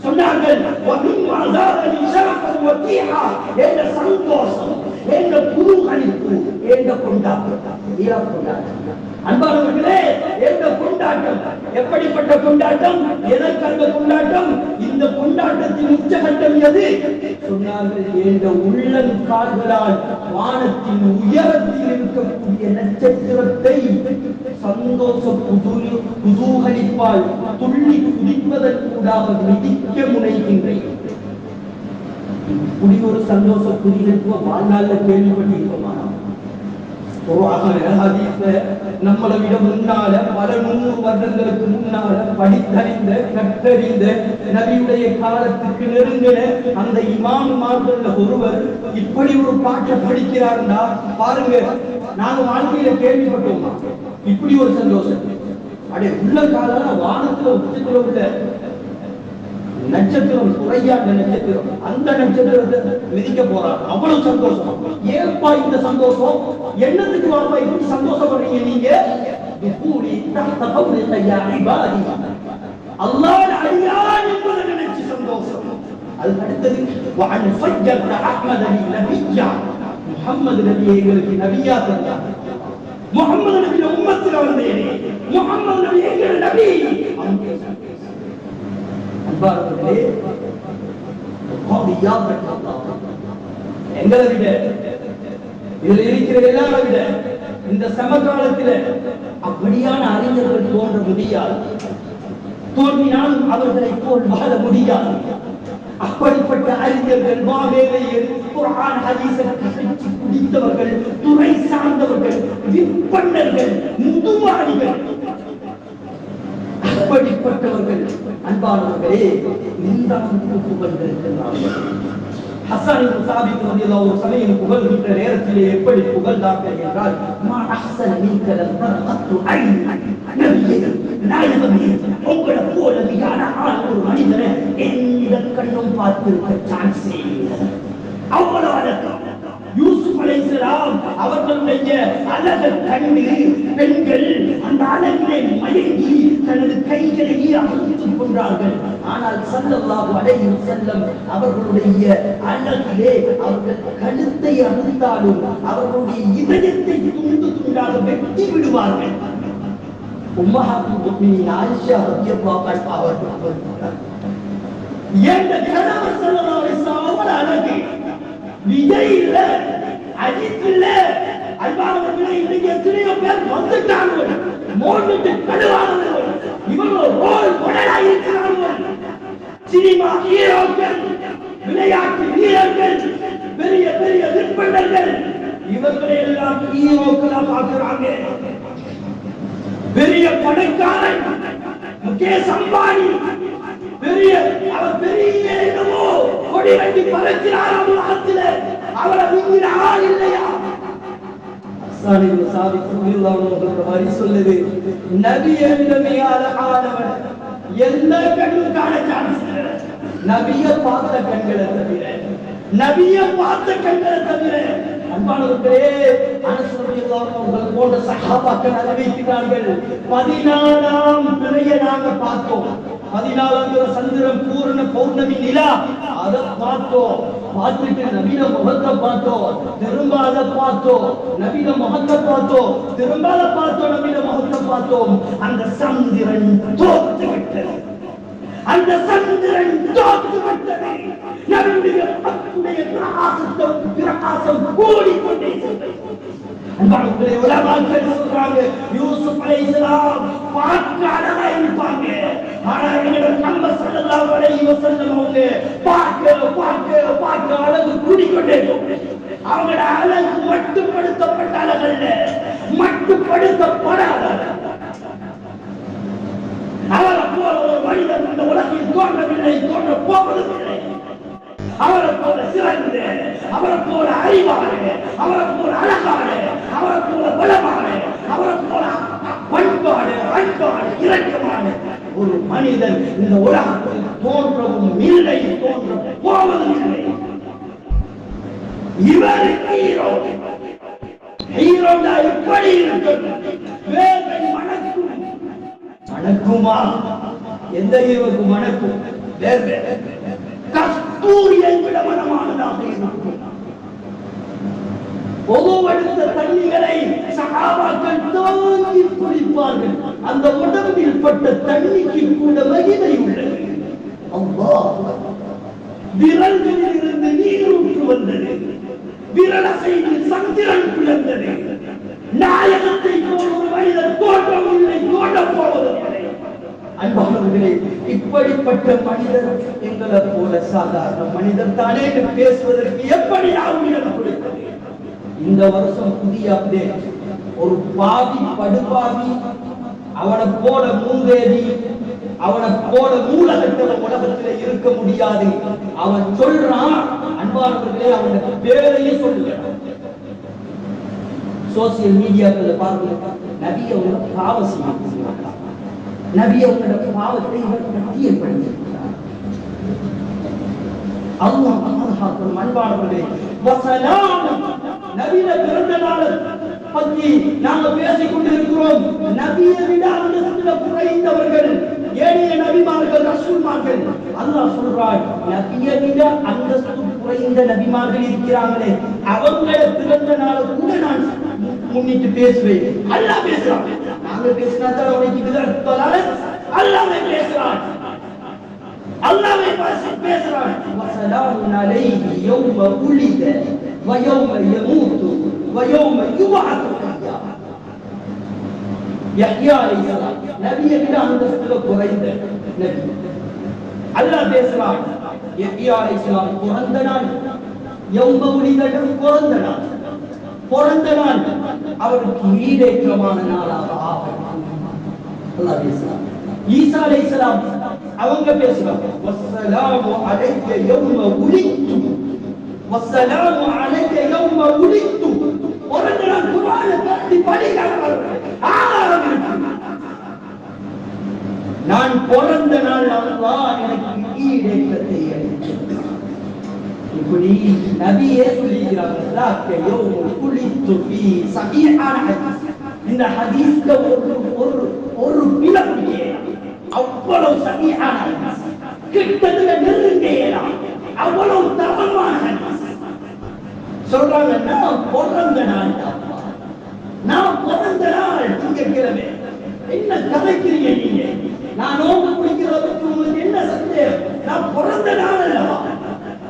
சொன்னார்கள், وَمِمَّا زَادَنِي شَرَفًا وَفِيهَا என்ற சந்தோஷம், என்ற புதுகளிப்பு, என்ற கொண்டாட்டம், அன்பானவர்களே, எந்த கொண்டாட்டம், எப்படிப்பட்ட கொண்டாட்டம், எதற்காக கொண்டாட்டம்? இந்த கொண்டாட்டத்தின் உச்சகட்டம் எது? சொன்னார்கள், என்ற உள்ளங்கால்களால் வானத்தின் உயரத்தில் இருக்கக்கூடிய நட்சத்திரத்தை சந்தோஷ குதூகலிப்பால் துள்ளி குதிப்பதற்கூடாக மிதிக்க முனைகின்றேன். இப்படி ஒரு சந்தோஷ குதிப்பு வாழ்நாளில் கேள்விப்பட்டிருக்கோமா? ஹதீஸ்ல நம்மளை விட முன்னால பல 100 வருடங்களுக்கு முன்னால படித்தறிந்த கற்றறிந்த நபியுடைய காலத்துக்கு நெருங்கின அந்த இமாம்மார்கள் ஒருவர் இப்படி ஒரு பாட்டை படிக்கிறார்னா பாருங்க, நாங்க வாழ்க்கையில கேள்விப்பட்டோம் இப்படி ஒரு சந்தோஷம். அடே உள்ள கால வானத்துல உச்சத்துல உள்ள நட்சத்திரம், குறையாத நட்சத்திரம், அந்த நட்சத்திரத்தை மிதிக்க போறார். அவ்வளவு சந்தோஷம். ஏப்பா இந்த சந்தோஷம்? என்னத்துக்கு வாப்பா இப்படி சந்தோஷப்படுறீங்க நீங்க? அல்லாஹ் அடியான் என்பதை நினைச்சு சந்தோஷம். அதுக்கு அடுத்தது முஹம்மது நபியை எங்களுக்கு நபியா தந்தார். முஹம்மது நபி உம்மத்தில் வந்தேனே, முஹம்மது நபி எங்கள் நபி. அன்பார்களே, எங்களை விட இதில் இருக்கிற எல்லாரை விட இந்த சமகாலத்தில் அப்படியான அறிஞர்கள் தோன்ற முடியாது. தோன்றினாலும் அவர்களை போல் வாழ முடியாது. அப்படிப்பட்ட அறிஞர்கள், மாவேலையர், குர்ஆன் ஹதீஸை குடித்தவர்கள், துறை சார்ந்தவர்கள், விற்பனர்கள், முதுவாளிகள், அப்படிப்பட்டவர்கள் அன்பானவர்களே புகழ்ந்திருக்கிறார்கள். ஹஸ்ஸான் இப்னு சாபித் ரலியல்லாஹு அன்ஹு சமயம் புகழ்கின்ற நேரத்திலே எப்படி புகழ்ந்தார்கள் என்றால், மா அஹ்ஸன மின்க லம் தரகத்து ஐன். நபியே, நாயகமே, உங்களை போல மிக அழகான ஒரு மனிதரை எந்த கண்ணும் பார்த்திருக்க சான்ஸே இல்லை. அவ்வளவு அழகு. யூசுப் அலைஹிஸ்ஸலாம் அவர்களுடைய அழகு கண்டு பெண்கள் அந்த அழகிலே மயங்கி தனது கைகளை அழுத்திக் கொண்டார்கள். ஆனால் ஸல்லல்லாஹு அலைஹி வஸல்லம் அவர்களுடைய அழகிலே அவர்கள் கழுத்தை அறுத்தாலும் அவர்களுடைய இதயத்தை துண்டு துண்டாக வெட்டி விடுவார்கள். உம்மஹாத்துல் முஃமினீன் ஆயிஷா ரலியல்லாஹு அன்ஹா அவர்கள் எந்த கணவர் ஸல்லல்லாஹு அலைஹி வஸல்லம் அழகு விஜய் இல்ல, அஜித் இல்ல. அன்பானவர்களே, இன்னைக்கு எத்தனையோ பேர் வந்துட்டார்கள், மோதிட்டு கழுவார்கள். இவர்கள் ரோல் மாடலாக இருக்கிறார்கள். சினிமா ஹீரோக்கள், விளையாட்டு வீரர்கள், பெரிய பெரிய விற்பனர்கள், இவர்களை எல்லாம் ஹீரோக்களா பார்க்கிறாங்க. பெரிய பணக்காரன் முகேஷ் அம்பானி, பெரிய அவர் பெரிய என்னமோ கொடி கட்டி பறக்கிறார் உலகத்தில். அவரை விஞ்சின ஆள் இல்லையா? ஹஸ்ஸான் இப்னு சாபித் ரலியல்லாஹு அன்ஹு மாதிரி சொல்லுது, நபியை விட மிக அழகானவன் எந்த கண்ணும் காண சான்ஸ் இல்லை. நபியை பார்த்த கண்களை தவிர, நபியை பார்த்த கண்களை தவிர. அன்பானவர்களே, அனஸ் ரலியல்லாஹு அன்ஹு போன்ற சஹாபாக்கள் அறிவிக்கிறார்கள், 14ஆம் பிறையை நாங்கள் பார்த்தோம். 14 சந்திரன் பூர்ண பௌர்ணமி நிலா, அதை பார்த்தோம். பார்த்துட்டு நபியில முகத்தை பார்த்தோம், திரும்ப அதை பார்த்தோம். நபியில முகத்தை பார்த்தோம், திரும்ப அதை பார்த்தோம். நபியில முகத்தை பார்த்தோம். அந்த சந்திரன் தோற்று விட்டது. அந்த சந்திரன் தோற்று விட்டது. நபியுடைய பக்தியுடைய பிரகாசம் கூடிக்கொண்டே சென்றது. அன்பானவர்களே, உலமாக்கள் சொல்றாங்க, யூசுப் அலைஹிஸ்ஸலாம் பார்க்க அழகா இருப்பாங்க. ஆனா எங்களோட முஹம்மது ஸல்லல்லாஹு அலைஹி வஸல்லம் அவங்க பார்க்க அழகு கூடிக்கொண்டே போகுது. அவங்களோட அழகு மட்டுப்படுத்தப்பட்ட அழகல்ல, மட்டுப்படுத்தப்படாத அவரை போல ஒரு மனிதன் இந்த உலகில் தோன்றவில்லை, தோன்ற போவதில்லை. அவரை போல சிறந்த, அவரை போல அறிவான, அவரை போல அழகான, அவரை போல பலமான, அவரை போல பண்பாடு, அன்பாடு, இரக்கமான ஒரு மனிதன் இந்த உலகத்தில் தோன்றவும் இல்லை, தோன்ற போவதும் இல்லை. இவர் ஹீரோ. ஹீரோடா எப்படி இருக்கும்? வேலை மணக்கும். மணக்குமா? எந்த ஹீரோக்கு மணக்கும்? வேறு கஸ்தூரியை விட மனமானதாக இருக்கும். ஒவ்வொருத்த தண்ணிகளை சஹாபாக்கள் தாங்கி குடிப்பார்கள். அந்த உடம்பில் பட்ட தண்ணிக்கு கூட மகிமை உள்ளது. அல்லாஹ், விரல்களில் இருந்து நீரூற்று வந்தது. விரலசைந்து சந்திரன் பிளந்தது. நாயகத்தை போல் ஒரு மனிதன் தோற்றம் இல்லை, தோற்றம் போவதில்லை. அன்பானவர்களே, இப்படிப்பட்ட மனிதர் எங்களை போல சாதாரண மனிதர் தானே பேசுவதற்கு எப்படி ஆவுடன் கொடுத்தது? இந்த வருஷம் புதிய அப்டேட். ஒரு பாவி படுபாவி அவனை போல மூதேவி அவனை போல மூலகட்டவ உலகத்துல இருக்க முடியாது. அவன் சொல்றான், அன்பானவர்களே, அவனுக்கு பேரையே சொல்லுங்க. சோசியல் மீடியாக்களை பாருங்க, நபியை உங்களோட பாவம் செய்ய, நபியை உங்களோட பாவத்தை இவர் பட்டியல்படுத்தியிருக்கிறார். அல்லாஹ் பாதுகாக்கும். அன்பானவர்களே, நபியில பிறந்த நாள் பற்றி நாங்க பேசிக் கொண்டிருக்கிறோம். நபியை விட அந்தஸ்துல குறைந்தவர்கள் ஏனைய நபிமார்கள், ரசூல்மார்கள். அல்லாஹ் சொல்றார், நபியை விட அந்தஸ்து குறைந்த நபிமார்கள் இருக்கிறாங்களே, அவங்கள பிறந்த நாளை கூட நான் முன்னிட்டு பேசுவேன். அல்லாஹ் பேசுறான். நாங்க பேசினா தான் அவனுக்கு விதர்த்தலால அல்லாஹ்வே பேசுறான். அல்லாஹ்வே பேசுறான். வஸலாமுன் அலைஹி யௌம உலித வ யௌம யமூது வ யௌம யுபஅது ஹய்யா. யஹ்யா அலைஹிஸ்ஸலாம் நபியை விட அந்தஸ்துல குறைந்த நபி. அல்லாஹ் பேசுறான், யஹ்யா அலைஹிஸ்ஸலாம் பிறந்த நாள், யௌம உலித பிறந்த நாள், பிறந்த நாள் அவருக்கு ஈடேற்றமான நாளாக ஆகும். அல்லாஹ் பேசுறான். ஈசா அலைஹிஸ்ஸலாம் அவங்க பேசுறாங்க, வஸ்ஸலாமு அலைக்க யௌம உலித்து வஸ்ஸலாமு அலைக்க யௌம உலித்து. பிறந்த நாள் குர்ஆனை பத்தி படிக்கிறார்கள். நான் பிறந்த நாள் அல்லாஹ் எனக்கு ஈடேற்றத்தை அளித்தார். இப்படி நபியே சொல்லிக்கிறாங்க. இந்த ஹதீஸ்ல ஒரு பிளப்பியே அவ்வளவு சகிஹான ஹதீஸ், கிட்டத்தட்ட நெருங்கியலாம், அவ்வளவு தரமான ஹதீஸ். சொல்றாங்க, நான் பிறந்த நாள், நான் பிறந்த நாள் திங்கட்கிழமை. என்ன கதைக்கிறீங்க நீங்க? நான் நோன்பு பிடிக்கிறதுக்கு உங்களுக்கு என்ன சந்தேகம்? நான் பிறந்த நாள் அல்லவா?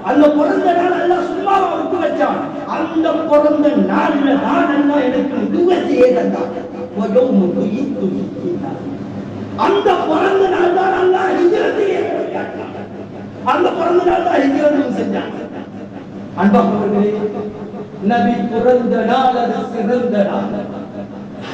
அந்த பிறந்த நாள் எல்லாம் சும்மாவா விட்டு வச்சான்? அந்த பிறந்த நாள்ல நான் எல்லாம் எனக்கு துவத்தையே தந்தான். அந்த பிறந்த நாள் தான் அல்லாஹ் ஹிஜ்ரத்தையே காட்டினான். அந்த பிறந்த நாள் தான் ஹிஜ்ரத்தும் செஞ்சான். அன்பானவர்களே, நபி பிறந்த நாள் அது சிறந்த நாள்,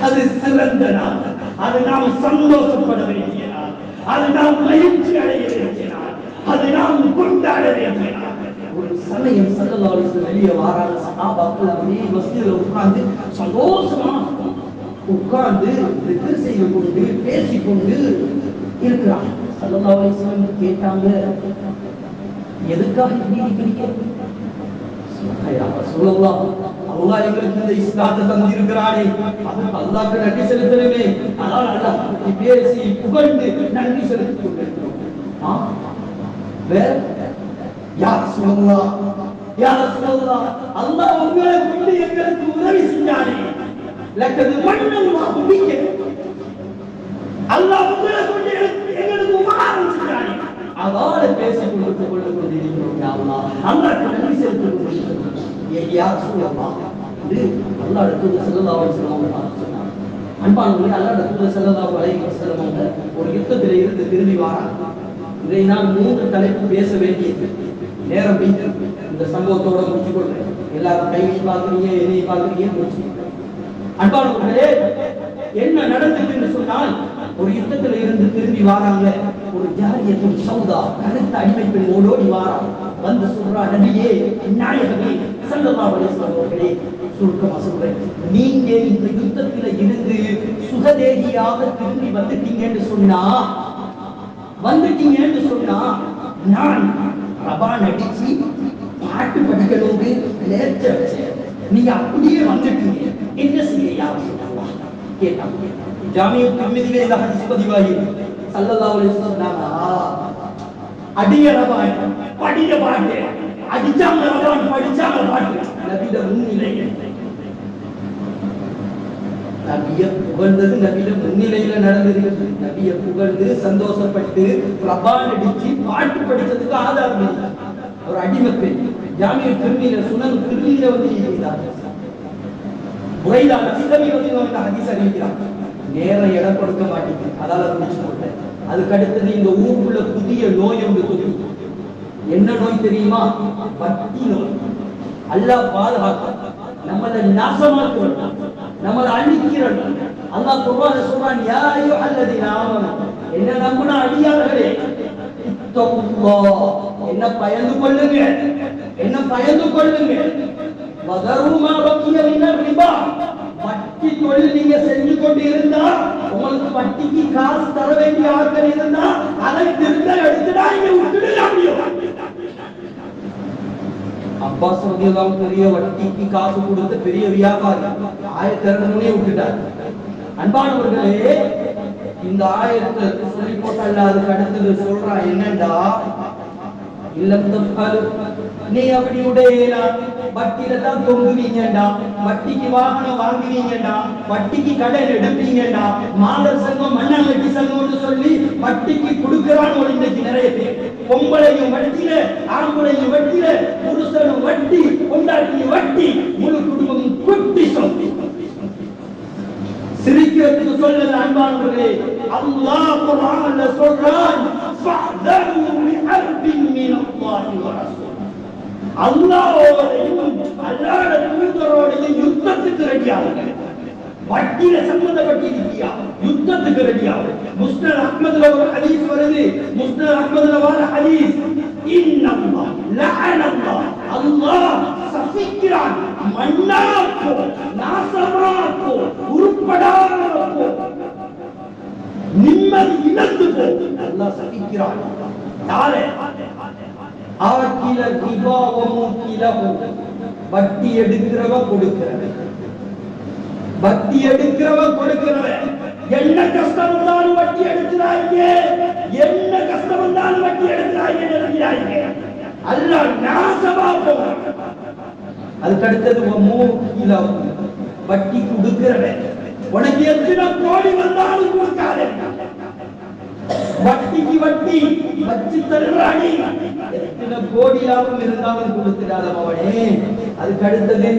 அது சிறந்த நாள், அது நாம் சந்தோஷப்பட வேண்டிய நாள், அது நாம் மகிழ்ச்சி அடைய வேண்டிய நாள், அது நாம் கொண்டாட வேண்டிய நாள். ஒரு சமயம் ஸல்லல்லாஹு அலைஹி வஸல்லம் வெளியே வராங்க. சஹாபாக்கள் அப்படியே மஸ்ஜிதில் உட்கார்ந்து சந்தோஷமா உட்கார்ந்து திக்ர் செய்து கொண்டு பேசிக்கொண்டு இருக்கிறாங்க. ஸல்லல்லாஹு அலைஹி வஸல்லம் கேட்டாங்க, எதுக்காக இப்படி இருக்கிறீங்க? சொல்லலாம், அல்லாஹ் எங்களுக்கு இந்த இஸ்லாத்தை தந்திருக்கிறானே, அதுக்கு அல்லாஹ்க்கு நன்றி செலுத்தணுமே. அதான் அல்லாஹ் பேசி புகழ்ந்து நன்றி செலுத்திக் கொண்டிருக்கிறோம். வேற யார் சொல்லலாம், யார் சொல்லலாம், அல்லாஹ் உங்களை கொண்டு எங்களுக்கு உதவி செஞ்சானே, லக்கது மன்னல்லாஹு பிக, அல்லாஹ் உங்களை கொண்டு எங்களுக்கு உபகாரம் செஞ்சானே, அதால பேசிக் கொண்டிருக்கிறோம். யா அல்லாஹ், அல்லாஹ்க்கு நன்றி செலுத்துகிறோம். யார் சொல்லலாம் இது அல்லாஹ் ரசூல் ஸல்லல்லாஹு அலைஹி வஸல்லம் சொன்னாங்க. அன்பானவர்களே, அல்லாஹ் ரசூல் ஸல்லல்லாஹு அலைஹி வஸல்லம் அவங்க ஒரு யுத்தத்திலே இருந்து திரும்பி வராங்க. இதை நான் 3 தலைப்பு பேச வேண்டியது நேரம் வைத்து இந்த சம்பவத்தோட முடிச்சுக் கொள்றேன். எல்லாரும் கையை பார்க்குறீங்க, என்னையை பார்க்குறீங்க, முடிச்சுக்கொள்றேன். அன்பானவர்களே, என்ன நடந்துச்சுன்னு சொன்னால், ஒரு யுத்தத்தில இருந்து திரும்பி வராங்க. ஒரு ஜாரியத்துல் சௌதா, கருத்த அடிமை பெண் ஓடோடி வாராங்க. வந்து சொல்றா, நபியே, நாயகமே ஸல்லல்லாஹு அலைஹி வஸல்லம் அவர்களே, சுருக்கமா சொல்றேன், நீங்க இந்த யுத்தத்தில இருந்து சுகதேகியாக திரும்பி வந்துட்டீங்கன்னு சொன்னா நான் ரபான் அடிச்சு பாட்டு படிக்கணும்னு நேர்ச்சி வச்சேன். நீங்க அப்படியே வந்துட்டீங்க, என்ன செய்ய யார் சொல்லலாம் கேட்டாங்க. ஜாமியா திர்மிதியில இந்த ஹதீஸ் பதிவாகியிருக்கு. ஸல்லல்லாஹு அலைஹி வஸல்லம் அடிய ரபான் படிக்க பாட்டு, அடிச்சாங்க ரபான் படிச்சாங்க பாட்டு. நபியில முன்னிலையில் நபியை புகழ்ந்தது, நபியில முன்னிலையில நடந்தது. நபியை புகழ்ந்து சந்தோஷப்பட்டு ரபான் அடிச்சு பாட்டு படிச்சதுக்கு ஆதாரம் இல்லை. ஒரு அடிமை பெண் ஜாமியா திர்மிதியில சுனன் திர்மிதியில வந்து இருக்கிறார். முறையிலான சிதவி வந்து இந்த ஹதீஸ் அறிவிக்கிறார். நேரம் இடம் கொடுக்க மாட்டேங்குது, அதால முடிச்சு போட்டேன். அதுக்கு அடுத்தது இந்த ஊருக்குள்ள புதிய நோய் ஒன்று தொற்று. என்ன நோய் தெரியுமா? வட்டி நோய். அல்லாஹ் பாதுகாக்க, நம்மள நாசமாக்குவான். நம்மளை அழிக்கிறான். அல்லாஹ் குர்ஆன்ல சொல்றான், யா அய்யுஹல்லதீன ஆமனு, என்ன நம்பின அடியார்களே, இத்தகுல்லாஹ், என்ன பயந்து கொள்ளுங்க, என்ன பயந்து கொள்ளுங்க. வதரு மா பக்கிய மினர் ரிபா, வட்டி தொழில் நீங்க செஞ்சு கொண்டு இருந்தா, உங்களுக்கு வட்டிக்கு காசு தர வேண்டிய ஆட்கள் இருந்தா அதை திரும்ப எடுத்துடா, இங்க விட்டுடலாம். அப்பாஸ் ரலியல்லாஹு பெரிய வட்டிக்கு காசு கொடுத்த பெரிய வியாபாரி, ஆயத்திறனே விட்டுட்டார். அன்பானவர்களே, இந்த ஆயத்தை சொல்லி போட்டல்ல, அதுக்கு அடுத்தது சொல்றா என்னண்டா, நீ அப்படி உடையலா, வட்டியில தான் தொங்குவீங்கடா, வட்டிக்கு வாகனம் வாங்குவீங்கடா, வட்டிக்கு கடன் எடுப்பீங்கடா, மாதர் சங்கம் மண்ணாங்கட்டி சங்கம்னு சொல்லி வட்டிக்கு கொடுக்கிறான். இன்னைக்கு நிறைய பேர் பொம்பளையும் வட்டியில, ஆம்பளையும் வட்டியில, புருஷனும் வட்டி, கொண்டாட்டியும் வட்டி, முழு குடும்பமும் குட்டி சொல்லி சிரிக்கிறதுக்கு சொல்லல. அன்பானவர்களே, அல்லாஹ் குர்ஆன்ல சொல்றான், ஃபஅதரு பிஹர்பின் மினல்லாஹி வ ரசூல், அல்லாஹ்வோடையும் அல்லாஹ்வுடைய தூதரோடையும் யுத்தத்துக்கு ரெடியாகுங்க. வட்டியில சம்பந்தப்பட்டிருக்கியா, யுத்தத்துக்கு ரெடியாகு. முஸ்னத் அஹ்மதுல ஒரு ஹதீஸ் வருது, முஸ்னத் அஹ்மதுல வர ஹதீஸ், இன்னல்லாஹ் லஅனல்லாஹ், அல்லாஹ் சபிக்கிறான், மண்ணாக்கோ, நாசமாக்கோ, உருப்படாக்கோ, நிம்மதி இழந்து போ, அல்லாஹ் சபிக்கிறான். யாரே ஆக்கில திபாவமும் கிலஹு, வட்டி எடுக்கிறவ கொடுக்கிறவன், வட்டி எடுக்கிறவன் கொடுக்கிறவன். என்ன கஷ்டம் வந்தாலும் வட்டி எடுக்கிறாங்க, என்ன கஷ்டம் வந்தாலும் வட்டி எடுக்கிறாங்க. அல்லாஹ் நாசமா போவான். அதுக்கு அடுத்தது வட்டி கொடுக்கிறவன், உனக்கு எத்தனை கோடி வந்தாலும் கொடுக்காத, வட்டிக்கு வட்டி வச்சு தருறானே, எத்தனை கோடி லாபம் இருந்தாலும் கொடுத்துடாத அவனே. அதுக்கு அடுத்தது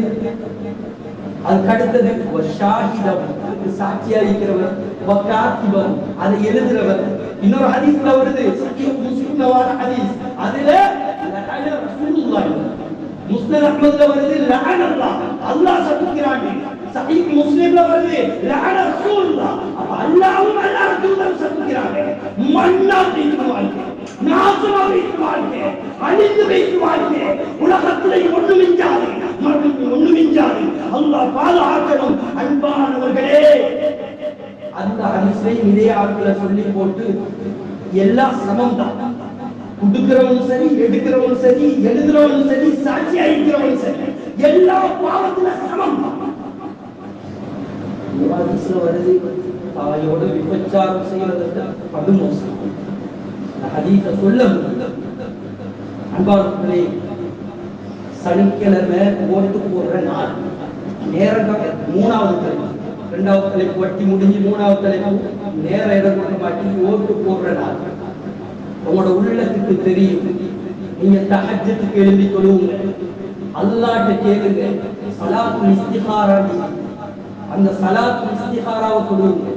சாட்சியா இருக்கிறவர், வகாத்திபர், அதை எழுதுறவர். இன்னொரு ஹதீஸ்ல வருது, சஹீஹ் முஸ்லிம்ல வர ஹதீஸ், அதுல லஅன ரசூலுல்லாஹ், முஸ்னத் அஹ்மதுல வருது லஅனல்லாஹ், அல்லாஹ் சபிக்கிறான். சஹீஹ் முஸ்லிம்ல வருது லஅன ரசூலுல்லாஹ், அல்லாஹ்வும் அல்லாஹ் ரசூலும் சபிக்கிறாங்க. மன்னா தீர்வாங்க, நாசமா வைத்துவாங்க, அழிந்து வைத்துவாங்க. உலகத்திலே ஒண்ணுமிஞ்சாது, மறுபடியும் ஒண்ணுமிஞ்சாது. அல்லாஹ் பாதுகாக்கணும். அன்பானவர்களே, அந்த ஹதீஸை இதே ஆட்களை சொல்லி போட்டு எல்லா சமம் தான், கொடுக்கிறவனும் சரி, எடுக்கிறவனும் சரி, எழுதுறவனும் சரி, சாட்சி அளிக்கிறவனும் சரி, எல்லா பாவத்துல சமம் தான். ஹதீஸ்ல வருது, தாயோட விபச்சாரம் செய்யறதுக்கு படுமோசம். ஹதீஸ சொல்ல அன்பானவர்களே, சனிக்கிழமை ஓட்டு போடுற நாள், நேரம் மூணாவது தலைப்பு, இரண்டாவது தலைப்பு வட்டி முடிஞ்சு மூணாவது தலைப்பு, நேர இடம் கொடுக்க மாட்டி ஓட்டு போடுற நாள். உங்களோட உள்ளத்துக்கு தெரியும், நீங்க தஹஜ்ஜுக்கு எழுதி தொழுவுங்க, அல்லாஹ்ட்ட கேளுங்க, ஸலாத்துல் இஸ்திகாரா, அந்த ஸலாத்துல் இஸ்திகாராவை தொழுவுங்க.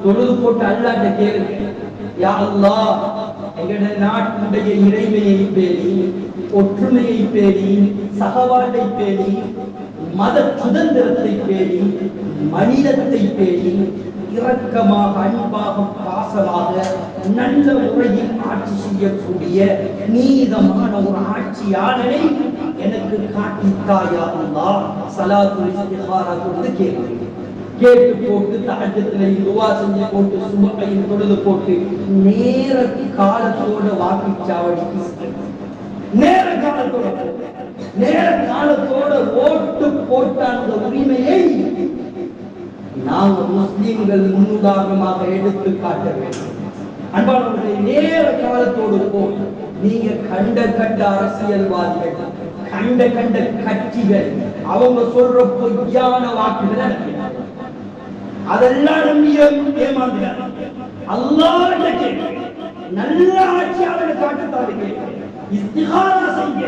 தொழுது போட்டு அல்லாஹ்ட்ட கேளுங்க, யா அல்லாஹ், எங்கட நாட்டுடைய இறைமையை பேணி, ஒற்றுமையை பேணி, சகவாழ்வை பேணி, மத சுதந்திரத்தை பேணி, மனிதத்தை பேணி, இரக்கமாக, அன்பாக, பாசமாக, நல்ல முறையில் ஆட்சி செய்யக்கூடிய நீதமான ஒரு ஆட்சியாளரை எனக்கு காட்டித்தாயா அல்லாஹ். ஸலாத்துல் இஸ்திகாரா கொடுத்து கேளுங்க. கேட்டு போட்டு தஹஜ்ஜுல துஆ செஞ்சு போட்டு சுபஹையில் தொழுது போட்டு நேர காலத்தோட வாக்குச்சாவடிக்கு, நேர காலத்தோட ஓட்டு போட்ட அந்த உரிமையை நாங்கள் முஸ்லிம்கள் முன்னுதாரணமாக எடுத்து காட்ட வேண்டும். அன்பானவர்களை, நேர காலத்தோடு போய் நீங்க கண்ட அரசியல்வாதிகள், கண்ட கட்சிகள், அவங்க சொல்ற பொய்யான வாக்குகளை அதெல்லாம் நம்பி ஏமாந்துறாங்க. அல்லாஹ் நல்ல ஆட்சியாளரை காட்டுத்தாரு, இஸ்திகாரா செய்ய,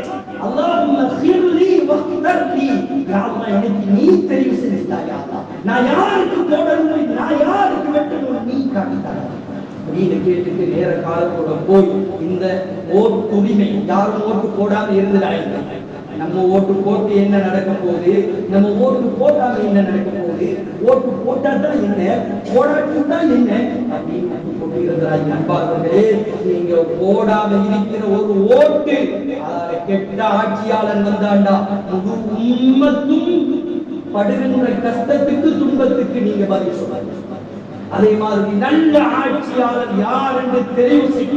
அல்லாஹும்ம ഖിർலி வக்தர்லி, யா அல்லாஹ் எனக்கு நீ தெரிவு செஞ்சுட்டாய், யா அல்லாஹ் நான் யாருக்கு போடணும், நான் யாருக்கு வெட்டணும், நீ காட்டித்தாய். நீங்க கேட்டுட்டு நேர காலத்தோட போய் இந்த ஓட்டுரிமை, யாரும் ஓட்டு போடாம இருந்துடாங்க, நம்ம ஓட்டு போட்டு என்ன நடக்க போகுது, நம்ம ஓட்டு போட்டாங்க என்ன நடக்க போகுது, ஓட்டு போட்டா தான் என்ன, போடாட்டா என்ன அப்படின்னு போட்டிருக்கிறாய். அன்பார்களே, நீங்க போடாம இருக்கிற ஒரு ஓட்டு கெட்ட ஆட்சியாளர் வந்தாண்டா முழு உம்மத்தும் படுகின்ற கஷ்டத்துக்கு துன்பத்துக்கு நீங்க பதில் சொல்லுங்க. அதே மாதிரி நல்ல ஆட்சியாளர் யார் என்று தெரிவு செய்ய,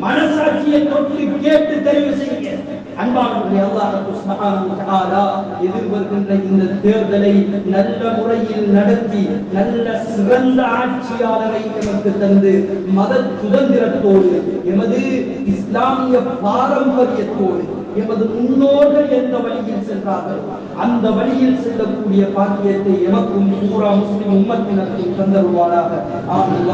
மனசாட்சியை தொட்டு கேட்டு தெரிவு செய்ய. அன்பானவர்களே, அல்லாஹ் சுப்ஹானஹு வ தஆலா எதிர்வருகின்ற இந்த தேர்தலை நல்ல முறையில் நடத்தி நல்ல சிறந்த ஆட்சியாளரை நமக்கு தந்து மத சுதந்திரத்தோடு எமது இஸ்லாமிய பாரம்பரியத்தோடு எமது முன்னோர்கள் எந்த வழியில் சென்றார்கள் அந்த வழியில் செல்லக்கூடிய பாக்கியத்தை எமக்கும் பூரா முஸ்லிம் உம்மத்தினருக்கும் தந்தருவாராக. ஆமீன்.